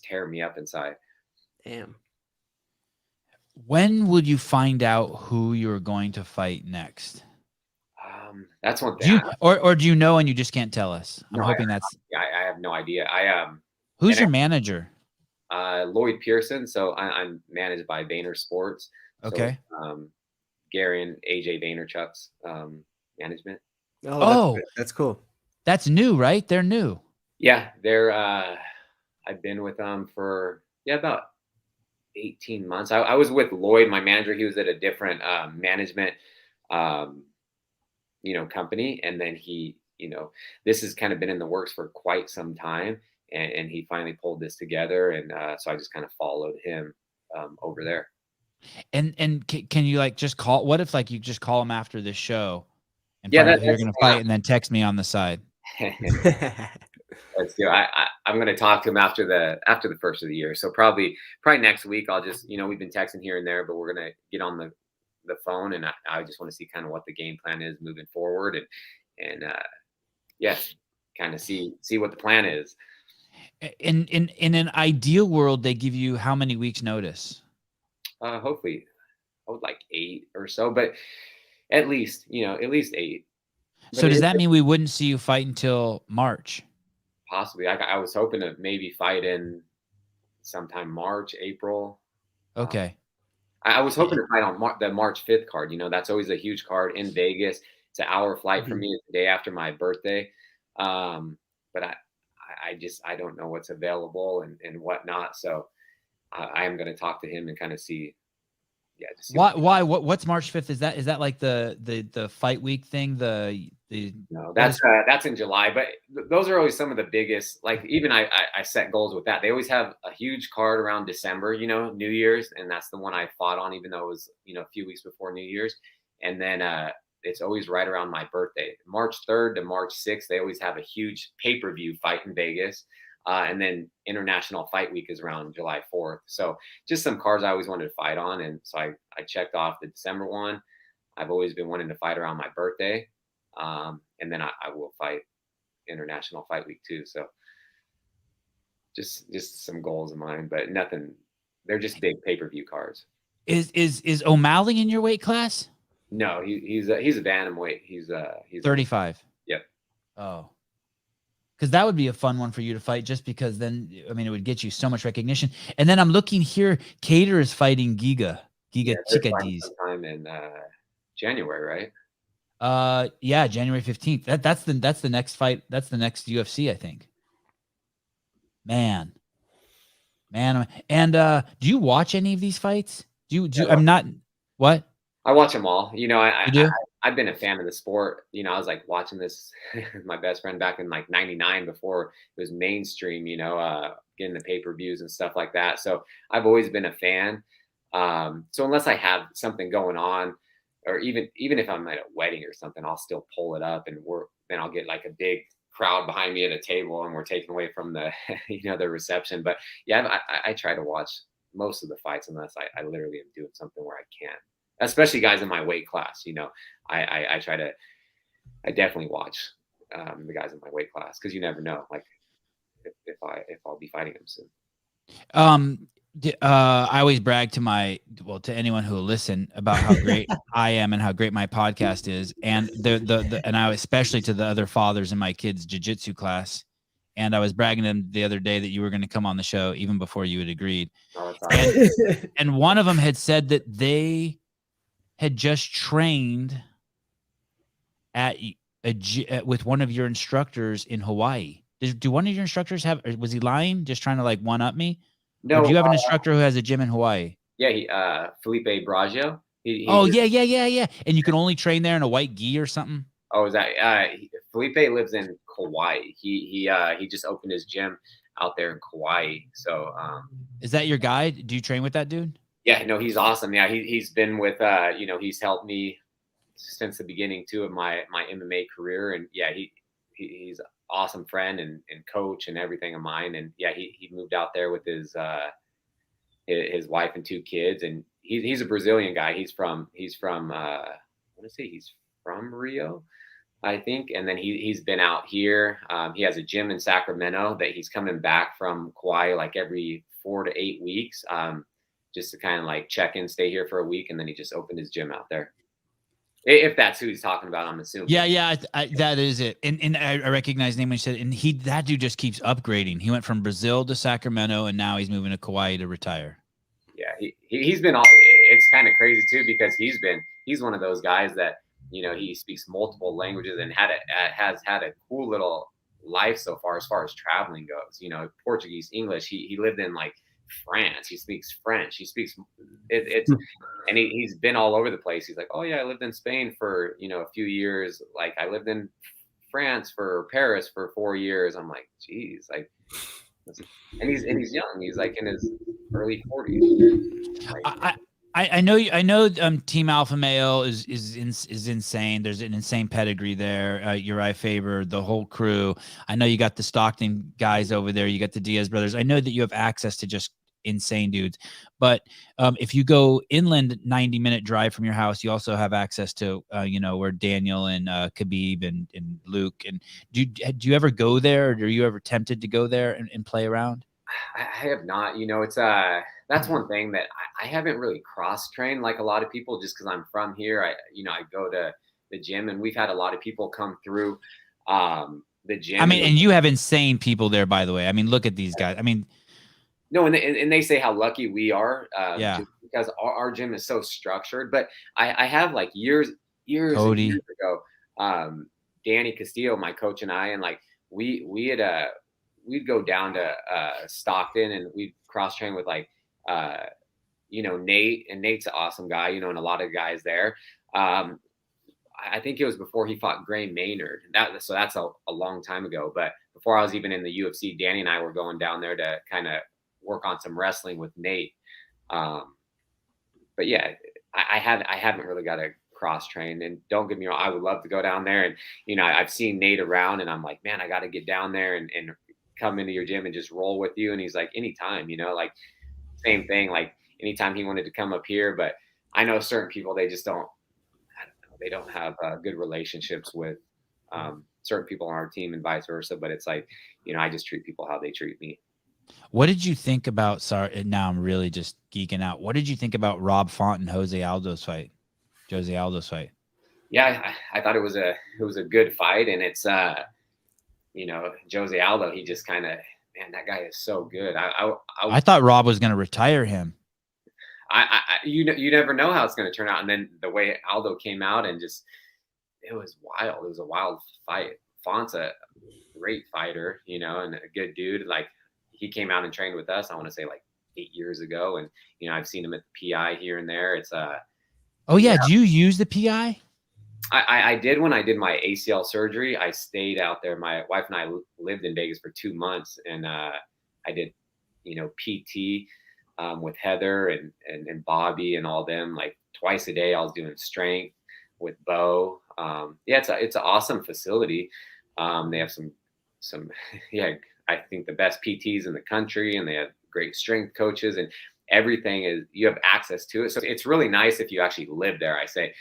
tear me up inside. Damn. Mm-hmm. When would you find out who you're going to fight next? That's one Do thing. you or do you know and you just can't tell us? I'm No, hoping that's I have no idea. who's And your manager? Lloyd Pearson. So I'm managed by Vayner Sports. So Okay. Gary and AJ Vaynerchuk's management. Oh, Oh, that's cool. that's new, right? They're new. Yeah, I've been with them for about 18 months. I was with Lloyd, my manager. He was at a different management, um, company, and then this has kind of been in the works for quite some time, and he finally pulled this together, and so I just kind of followed him over there. And can you like just call? What if like you just call him after this show and Yeah, find out who you're that's going to fight, and then text me on the side? Let's do. I'm going to talk to him after the first of the year. So probably next week. I'll just, we've been texting here and there, but we're going to get on the phone, and I just want to see kind of what the game plan is moving forward, and yeah, kind of see what the plan is. In an ideal world, they give you how many weeks notice? Hopefully, I would like 8 or so, but at least 8. But So does that mean we wouldn't see you fight until March? possibly? I was hoping to maybe fight in sometime March, April. Okay. I was hoping to fight on the March 5th card. That's always a huge card in Vegas. It's an hour flight for Mhm. me. It's the day after my birthday. But I don't know what's available and whatnot. So I am going to talk to him and kind of see. Yeah. Just see What's March 5th? Is that like the fight week thing? No, that's in July, but those are always some of the biggest. Like, even I set goals with that. They always have a huge card around December, New Year's, and that's the one I fought on, even though it was a few weeks before New Year's. And then it's always right around my birthday, March 3rd to March 6th. They always have a huge pay-per-view fight in Vegas, and then International Fight Week is around July 4th. So just some cards I always wanted to fight on, and so I checked off the December one. I've always been wanting to fight around my birthday. And then I will fight International Fight Week too. So just some goals of mine, but nothing. They're just big pay-per-view cards. Is O'Malley in your weight class? No, he's a bantamweight. He's 35. Yep. Oh, because that would be a fun one for you to fight, just because then it would get you so much recognition. And then I'm looking here, Cater is fighting Giga Chikadis sometime in January, right? Yeah, January 15th. That's the next fight. That's the next UFC, I think. Man. And do you watch any of these fights? I'm not what? I watch them all. You do? I've been a fan of the sport. I was like watching this with my best friend back in like '99 before it was mainstream, getting the pay-per-views and stuff like that. So I've always been a fan. So unless I have something going on, or even if I'm at a wedding or something, I'll still pull it up, and then I'll get like a big crowd behind me at a table, and we're taken away from the the reception. But yeah, I try to watch most of the fights unless I literally am doing something where I can't. Especially guys in my weight class, I try to. I definitely watch the guys in my weight class, because you never know, like if I'll be fighting them soon. I always brag to anyone who will listen about how great I am and how great my podcast is, and and I especially to the other fathers in my kids' jiu-jitsu class. And I was bragging to them the other day that you were going to come on the show even before you had agreed. Oh, and one of them had said that they had just trained with one of your instructors in Hawaii. Do one of your instructors was he lying, just trying to like one up me? No. Or do you have an instructor who has a gym in Hawaii? Yeah, Felipe Braggio. Yeah. And you can only train there in a white gi or something? Oh, is that Felipe lives in Kauai. He just opened his gym out there in Kauai. So is that your guy? Do you train with that dude? Yeah, no, he's awesome. Yeah, he's been with he's helped me since the beginning too of my MMA career, and yeah, he's an awesome friend and coach and everything of mine. And yeah, he moved out there with his his wife and 2 kids, and he's a Brazilian guy. He's from I want to say he's from Rio, I think. And then he's been out here. He has a gym in Sacramento that he's coming back from Kauai like every 4 to 8 weeks, just to kind of like check in, stay here for a week, and then he just opened his gym out there. If that's who he's talking about, I'm assuming. Yeah, that is it. And I recognize the name when you said it. And that dude just keeps upgrading. He went from Brazil to Sacramento, and now he's moving to Kauai to retire. Yeah, he's been all. It's kind of crazy too, because he's one of those guys that, he speaks multiple languages and has had a cool little life so far as traveling goes. Portuguese, English. He lived in like France. He speaks French. He speaks and he's been all over the place. He's like, oh yeah, I lived in Spain for a few years. Like I lived in France for Paris for 4 years. I'm like, geez, like, and he's young. He's like in his early 40s. Like, I know Team Alpha Male is insane. There's an insane pedigree there. Uriah Faber, the whole crew. I know you got the Stockton guys over there. You got the Diaz brothers. I know that you have access to just insane dudes. But if you go inland 90-minute drive from your house, you also have access to where Daniel and Khabib and Luke. And do you ever go there, or are you ever tempted to go there and play around? I have not. It's that's one thing that I haven't really cross-trained like a lot of people, just because I'm from here. I go to the gym, and we've had a lot of people come through the gym. I mean, and you have insane people there, by the way. I mean, look at these guys. I mean, no, and they say how lucky we are, yeah, just because our gym is so structured. But I have like years Cody. and years ago, Danny Castillo, my coach, and I, and like we had we'd go down to Stockton, and we'd cross train with like Nate, and Nate's an awesome guy, and a lot of guys there. I think it was before he fought Gray Maynard. So that's a long time ago. But before I was even in the UFC, Danny and I were going down there to kind of work on some wrestling with Nate. But yeah, I haven't really got to cross train. And don't get me wrong, I would love to go down there. And I've seen Nate around, and I'm like, man, I got to get down there and come into your gym and just roll with you. And he's like, anytime, like same thing, like anytime he wanted to come up here. But I know certain people, they just don't, I don't know, they don't have good relationships with certain people on our team, and vice versa. But it's like, I just treat people how they treat me. What did you think about, sorry, now I'm really just geeking out. What did you think about Rob Font and Jose Aldo's fight? Yeah, I thought it was a good fight. And it's, Jose Aldo, he just kind of, man, that guy is so good. I thought Rob was going to retire him. You never know how it's going to turn out. And then the way Aldo came out, and just, it was wild. It was a wild fight. Font's a great fighter, and a good dude. Like, he came out and trained with us, I want to say like 8 years ago. And, I've seen him at the PI here and there. It's oh yeah. Do you use the PI? I did when I did my ACL surgery. I stayed out there. My wife and I lived in Vegas for 2 months, and I did, PT with Heather and Bobby and all them, like twice a day. I was doing strength with Bo. Yeah, it's an awesome facility. They have some yeah, I think the best PTs in the country, and they have great strength coaches, and everything is, you have access to it. So it's really nice if you actually live there, I say.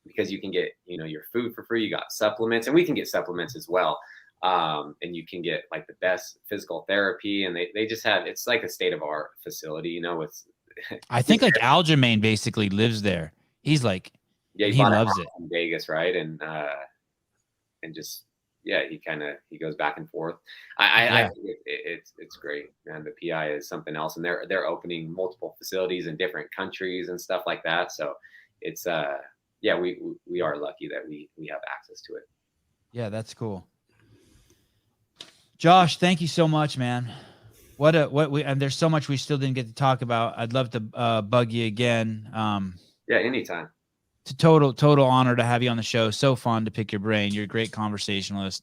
Because you can get, your food for free. You got supplements, and we can get supplements as well. And you can get like the best physical therapy, and they just have, it's like a state of art facility, with. I think like Aljamain basically lives there. He's like, yeah, he loves it in Vegas, right? And just, yeah, he goes back and forth. I think it's great, man. The PI is something else, and they're opening multiple facilities in different countries and stuff like that. So it's yeah, we are lucky that we have access to it. Yeah, that's cool. Josh, thank you so much, man. And there's so much we still didn't get to talk about. I'd love to bug you again. Yeah, anytime. It's a total honor to have you on the show. So fun to pick your brain. You're a great conversationalist.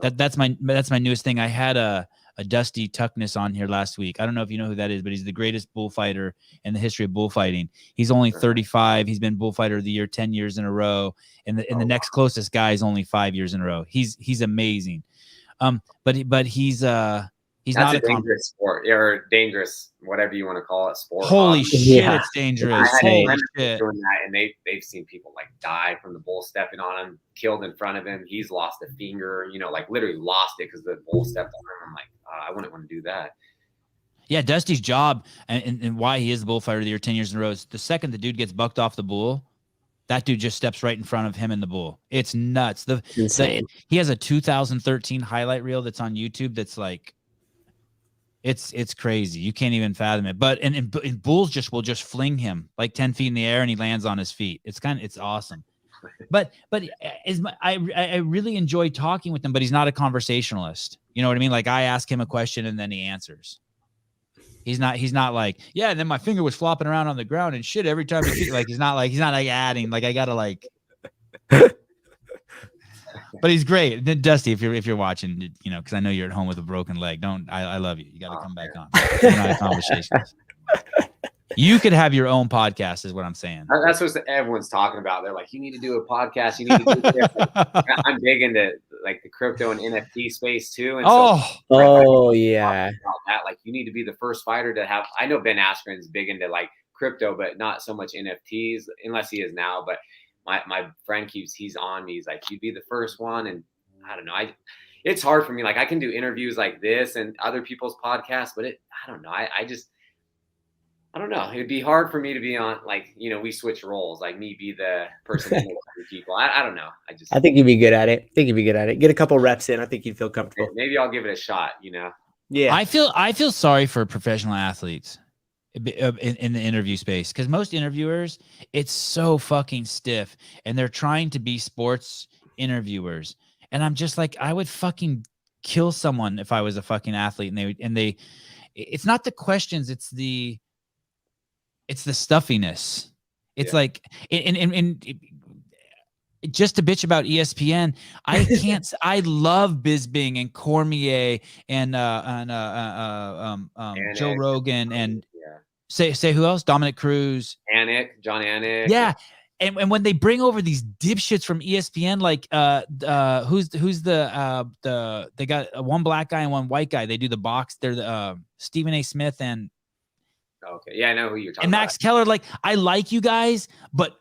That's my newest thing. I had a Dusty Tuckness on here last week. I don't know if you know who that is, but he's the greatest bullfighter in the history of bullfighting. He's only 35. He's been bullfighter of the year 10 years in a row. And the next closest guy is only 5 years in a row. He's amazing. But he's He's That's not a dangerous sport, or dangerous, whatever you want to call it, sport. Holy shit, Yeah. it's dangerous. I had Holy friends shit. doing that, and they've seen people like die from the bull stepping on him, killed in front of him. He's lost a finger, like literally lost it because the bull stepped on him. I'm like, I wouldn't want to do that. Yeah, Dusty's job and why he is the bullfighter of the year 10 years in a row is the second the dude gets bucked off the bull, that dude just steps right in front of him and the bull. It's nuts. It's insane. He has a 2013 highlight reel that's on YouTube that's like, it's crazy. You can't even fathom it. But and bulls will just fling him like 10 feet in the air and he lands on his feet. It's awesome. But I really enjoy talking with him, but he's not a conversationalist. You know what I mean? Like I ask him a question and then he answers. He's not like, yeah, and then my finger was flopping around on the ground and shit every time he's not like adding, like I gotta like but he's great. Then Dusty, if you're watching, because I know you're at home with a broken leg, I love you. You gotta come back on. We're not a conversationalist. You could have your own podcast, is what I'm saying. That's what everyone's talking about. They're like, you need to do a podcast. You need to do this. I'm big into like the crypto and NFT space too. And Yeah. About that, like you need to be the first fighter to have. I know Ben Askren's big into like crypto, but not so much NFTs, unless he is now. But my friend he's on me. He's like, you'd be the first one, and I don't know. It's hard for me. Like I can do interviews like this and other people's podcasts, but I don't know. I don't know. It'd be hard for me to be on, like, we switch roles, like me be the person that knows people. I don't know. I think you'd be good at it. Get a couple reps in. I think you'd feel comfortable. Maybe I'll give it a shot, Yeah. I feel sorry for professional athletes in the interview space, because most interviewers, it's so fucking stiff and they're trying to be sports interviewers. And I'm just like, I would fucking kill someone if I was a fucking athlete and they it's not the questions, it's the stuffiness. It's like, just to bitch about ESPN, I can't. I love Bisbing and Cormier and Joe Rogan and say who else? Dominic Cruz, John Anik. Yeah, and when they bring over these dipshits from ESPN, like who's they got one black guy and one white guy. They do the box. They're the Stephen A. Smith and. Okay. Yeah, I know who you're talking and about. Max Keller, like, I like you guys, but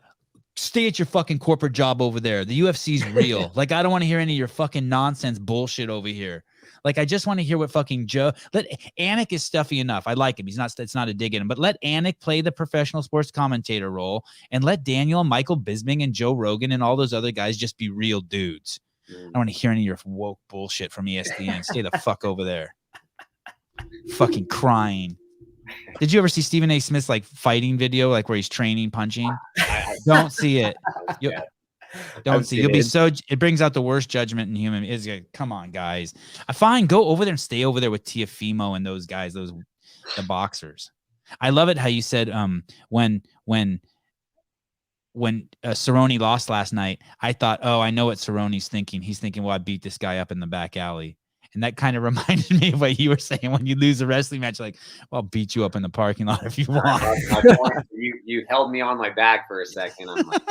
stay at your fucking corporate job over there. The UFC's real. Like, I don't want to hear any of your fucking nonsense bullshit over here. Like, I just want to hear what fucking Joe. Anik is stuffy enough. I like him. It's not a dig at him. But let Anik play the professional sports commentator role, and let Daniel and Michael Bisbing and Joe Rogan and all those other guys just be real dudes. I don't want to hear any of your woke bullshit from ESPN. Stay the fuck over there. Fucking crying. Did you ever see Stephen A. Smith's like fighting video, like where he's training punching? Don't see it. Don't see. You'll be so. It brings out the worst judgment in human. Is like, come on, guys. I find go over there and stay over there with Tiafimo and those guys, the boxers. I love it how you said when Cerrone lost last night, I thought, oh, I know what Cerrone's thinking. He's thinking, well, I beat this guy up in the back alley. And that kind of reminded me of what you were saying when you lose a wrestling match. Like, well, I'll beat you up in the parking lot if you want. You held me on my back for a second. I'm like,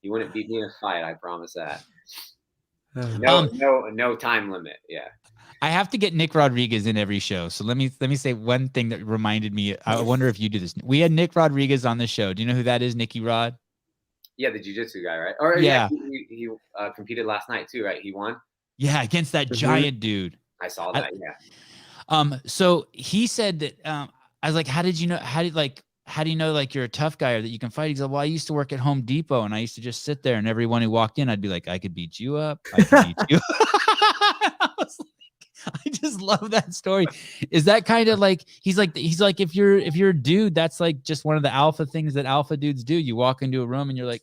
you wouldn't beat me in a fight. I promise that. No time limit. Yeah. I have to get Nick Rodriguez in every show. So let me say one thing that reminded me. I wonder if you do this. We had Nick Rodriguez on the show. Do you know who that is? Nicky Rod? Yeah, the jiu-jitsu guy, right? Or yeah. He competed last night too, right? He won. Yeah, against that giant dude. I saw that. Yeah. So he said that. I was like, how do you know like you're a tough guy or that you can fight? He's like, well, I used to work at Home Depot and I used to just sit there and everyone who walked in, I'd be like, I could beat you up. I could beat you. I was like, I just love that story. Is that kind of like he's like if you're a dude, that's like just one of the alpha things that alpha dudes do. You walk into a room and you're like,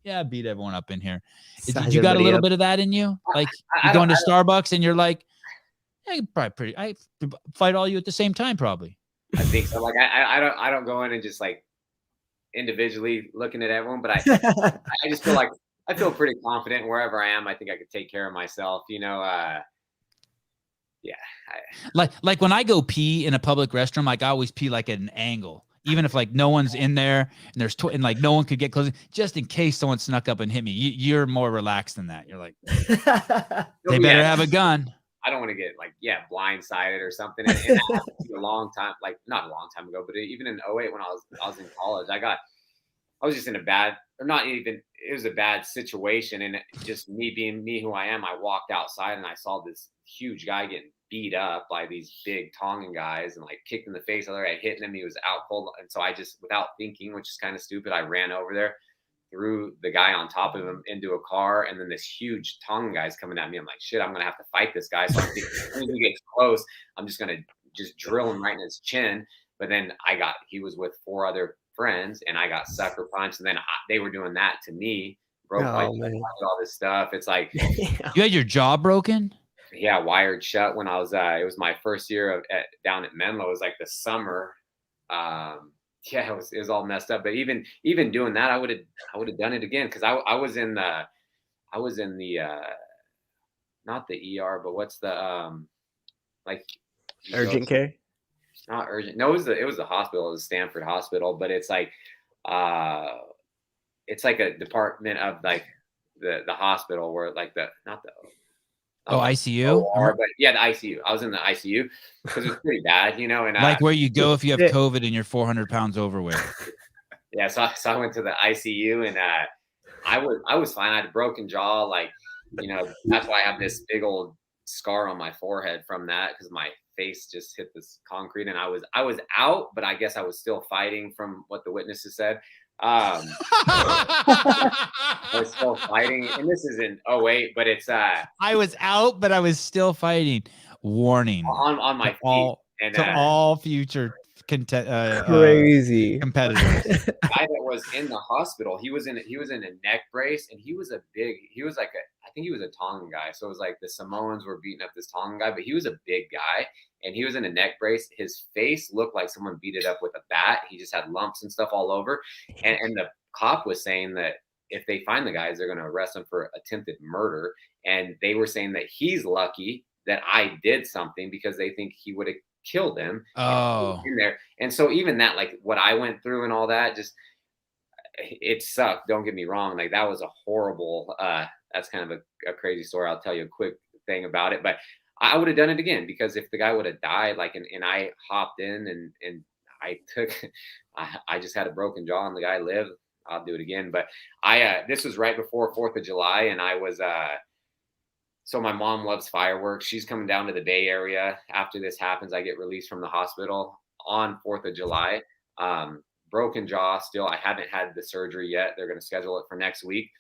yeah, beat everyone up in here. You got a little bit of that in you? Like you go into Starbucks and you're like, yeah, probably I fight all you at the same time, probably. I think so. Like I don't go in and just like individually looking at everyone, but I just feel like I feel pretty confident wherever I am. I think I could take care of myself, Yeah. Like when I go pee in a public restroom, like I always pee like at an angle. Even if like no one's in there and there's and like no one could get close, just in case someone snuck up and hit me, you're more relaxed than that. You're like, they better have a gun. I don't want to get like, blindsided or something. And that happened to me a long time, like not a long time ago, but even in '08 when I was in college, I was just in a bad, or not even, it was a bad situation. And just me being me who I am, I walked outside and I saw this huge guy getting beat up by these big Tongan guys and like kicked in the face. Other guy hitting him. He was out cold. And so I just, without thinking, which is kind of stupid, I ran over there, threw the guy on top of him into a car. And then this huge Tongan guy's coming at me. I'm like, shit, I'm going to have to fight this guy. So I'm thinking, as soon as he gets close, I'm just going to just drill him right in his chin. But then he was with 4 other friends and I got sucker punched. And then they were doing that to me, broke all this stuff. It's like, you had your jaw broken? Yeah, wired shut when I was, it was my first year down at Menlo. It was like the summer. It was all messed up. But even doing that, I would have done it again. Cause I was in the, not the ER, but what's the, like urgent care? Not urgent. No, it was the hospital. It was Stanford Hospital, but it's like a department of like the hospital where like ICU? OR, but yeah, the ICU. I was in the ICU because it was pretty bad, and like where you go if you have COVID and you're 400 pounds overweight. Yeah, so I went to the ICU and I was fine. I had a broken jaw, like that's why I have this big old scar on my forehead from that, because my face just hit this concrete, and I was out, but I guess I was still fighting from what the witnesses said. I was still fighting, and this is in '08, but it's I was out, but I was still fighting. Warning on my feet, to all future crazy competitors. The guy that was in the hospital, he was in a neck brace, and he was like I think he was a Tongan guy. So it was like the Samoans were beating up this Tongan guy, but he was a big guy and he was in a neck brace. His face looked like someone beat it up with a bat. He just had lumps and stuff all over. And the cop was saying that if they find the guys, they're going to arrest him for attempted murder. And they were saying that he's lucky that I did something because they think he would have killed him. Oh, in there. And so even that, like what I went through and all that, just it sucked. Don't get me wrong. Like that was a horrible, that's kind of a crazy story. I'll tell you a quick thing about it, but I would have done it again, because if the guy would have died, like, and I hopped in and I just had a broken jaw and the guy lived, I'll do it again. But this was right before 4th of July. And I was, so my mom loves fireworks. She's coming down to the Bay Area. After this happens, I get released from the hospital on 4th of July. Broken jaw still. I haven't had the surgery yet. They're going to schedule it for next week.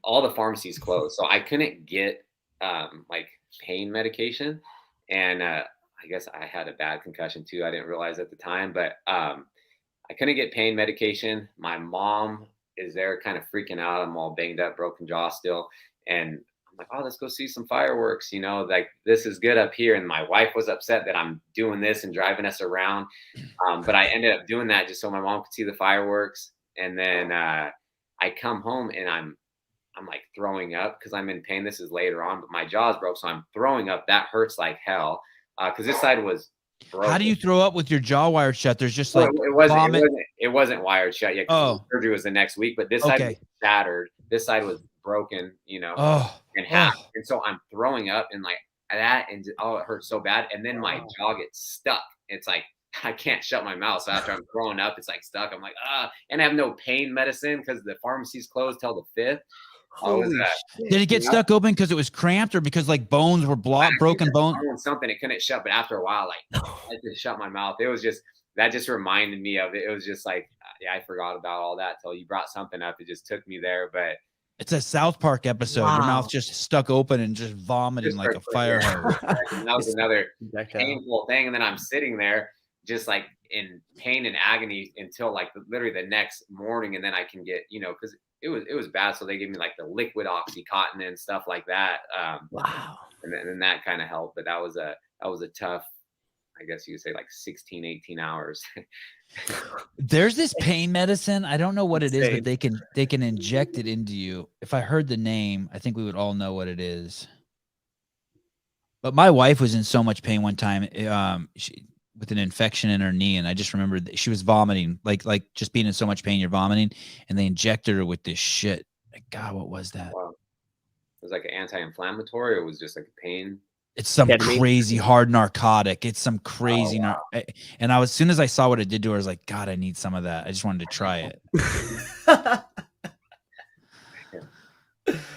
All the pharmacies closed, so I couldn't get like pain medication. And I guess I had a bad concussion too. I didn't realize at the time, but I couldn't get pain medication. My mom is there kind of freaking out. I'm all banged up, broken jaw still. And I'm like, oh, let's go see some fireworks. Like this is good up here. And my wife was upset that I'm doing this and driving us around. But I ended up doing that just so my mom could see the fireworks. And then I come home and I'm like throwing up because I'm in pain. This is later on, but my jaw's broke. So I'm throwing up. That hurts like hell. Because this side was broken. How do you throw up with your jaw wired shut? There's just like it wasn't wired shut yet. Oh, surgery was the next week, but this side was shattered. This side was broken, in half. And so I'm throwing up and like that, and it hurts so bad. And then my jaw gets stuck. It's like I can't shut my mouth. So after I'm throwing up, it's like stuck. I'm like, and I have no pain medicine because the pharmacy's closed till the 5th. Did it get stuck open because it was cramped, or because like bones were blocked, broken bones? Something it couldn't shut, but after a while, like I just shut my mouth. It was just that just reminded me of it. It was just like I forgot about all that till you brought something up. It just took me there, but it's a South Park episode. Wow. Your mouth just stuck open and just vomiting like a fire hose. That was another painful thing, and then I'm sitting there just like in pain and agony until like literally the next morning, and then I can get because it was bad. So they gave me like the liquid Oxycontin and stuff like that. Wow. And then that kind of helped, but that was a tough, I guess you could say like 16, 18 hours. There's this pain medicine. I don't know what it is, but they can inject it into you. If I heard the name, I think we would all know what it is. But my wife was in so much pain one time. With an infection in her knee, and I just remembered that she was vomiting, like just being in so much pain, you're vomiting, and they injected her with this shit. Like, God, what was that? Wow. was like an anti-inflammatory, or was just like a pain? It's some Ketamine? crazy hard narcotic. It's some crazy, wow. and as soon as I saw what it did to her, I was like, God, I need some of that. I just wanted to try it.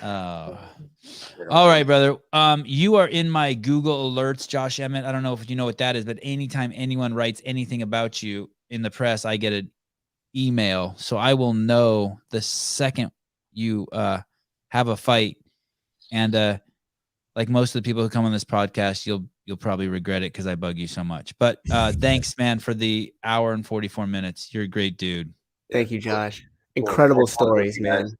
Oh. All right, brother. You are in my Google alerts, Josh Emmett. I don't know if you know what that is, but anytime anyone writes anything about you in the press, I get an email. So I will know the second you have a fight. And like most of the people who come on this podcast, you'll probably regret it because I bug you so much. But thanks, man, for the hour and 44 minutes. You're a great dude. Thank you, Josh. Incredible stories, man.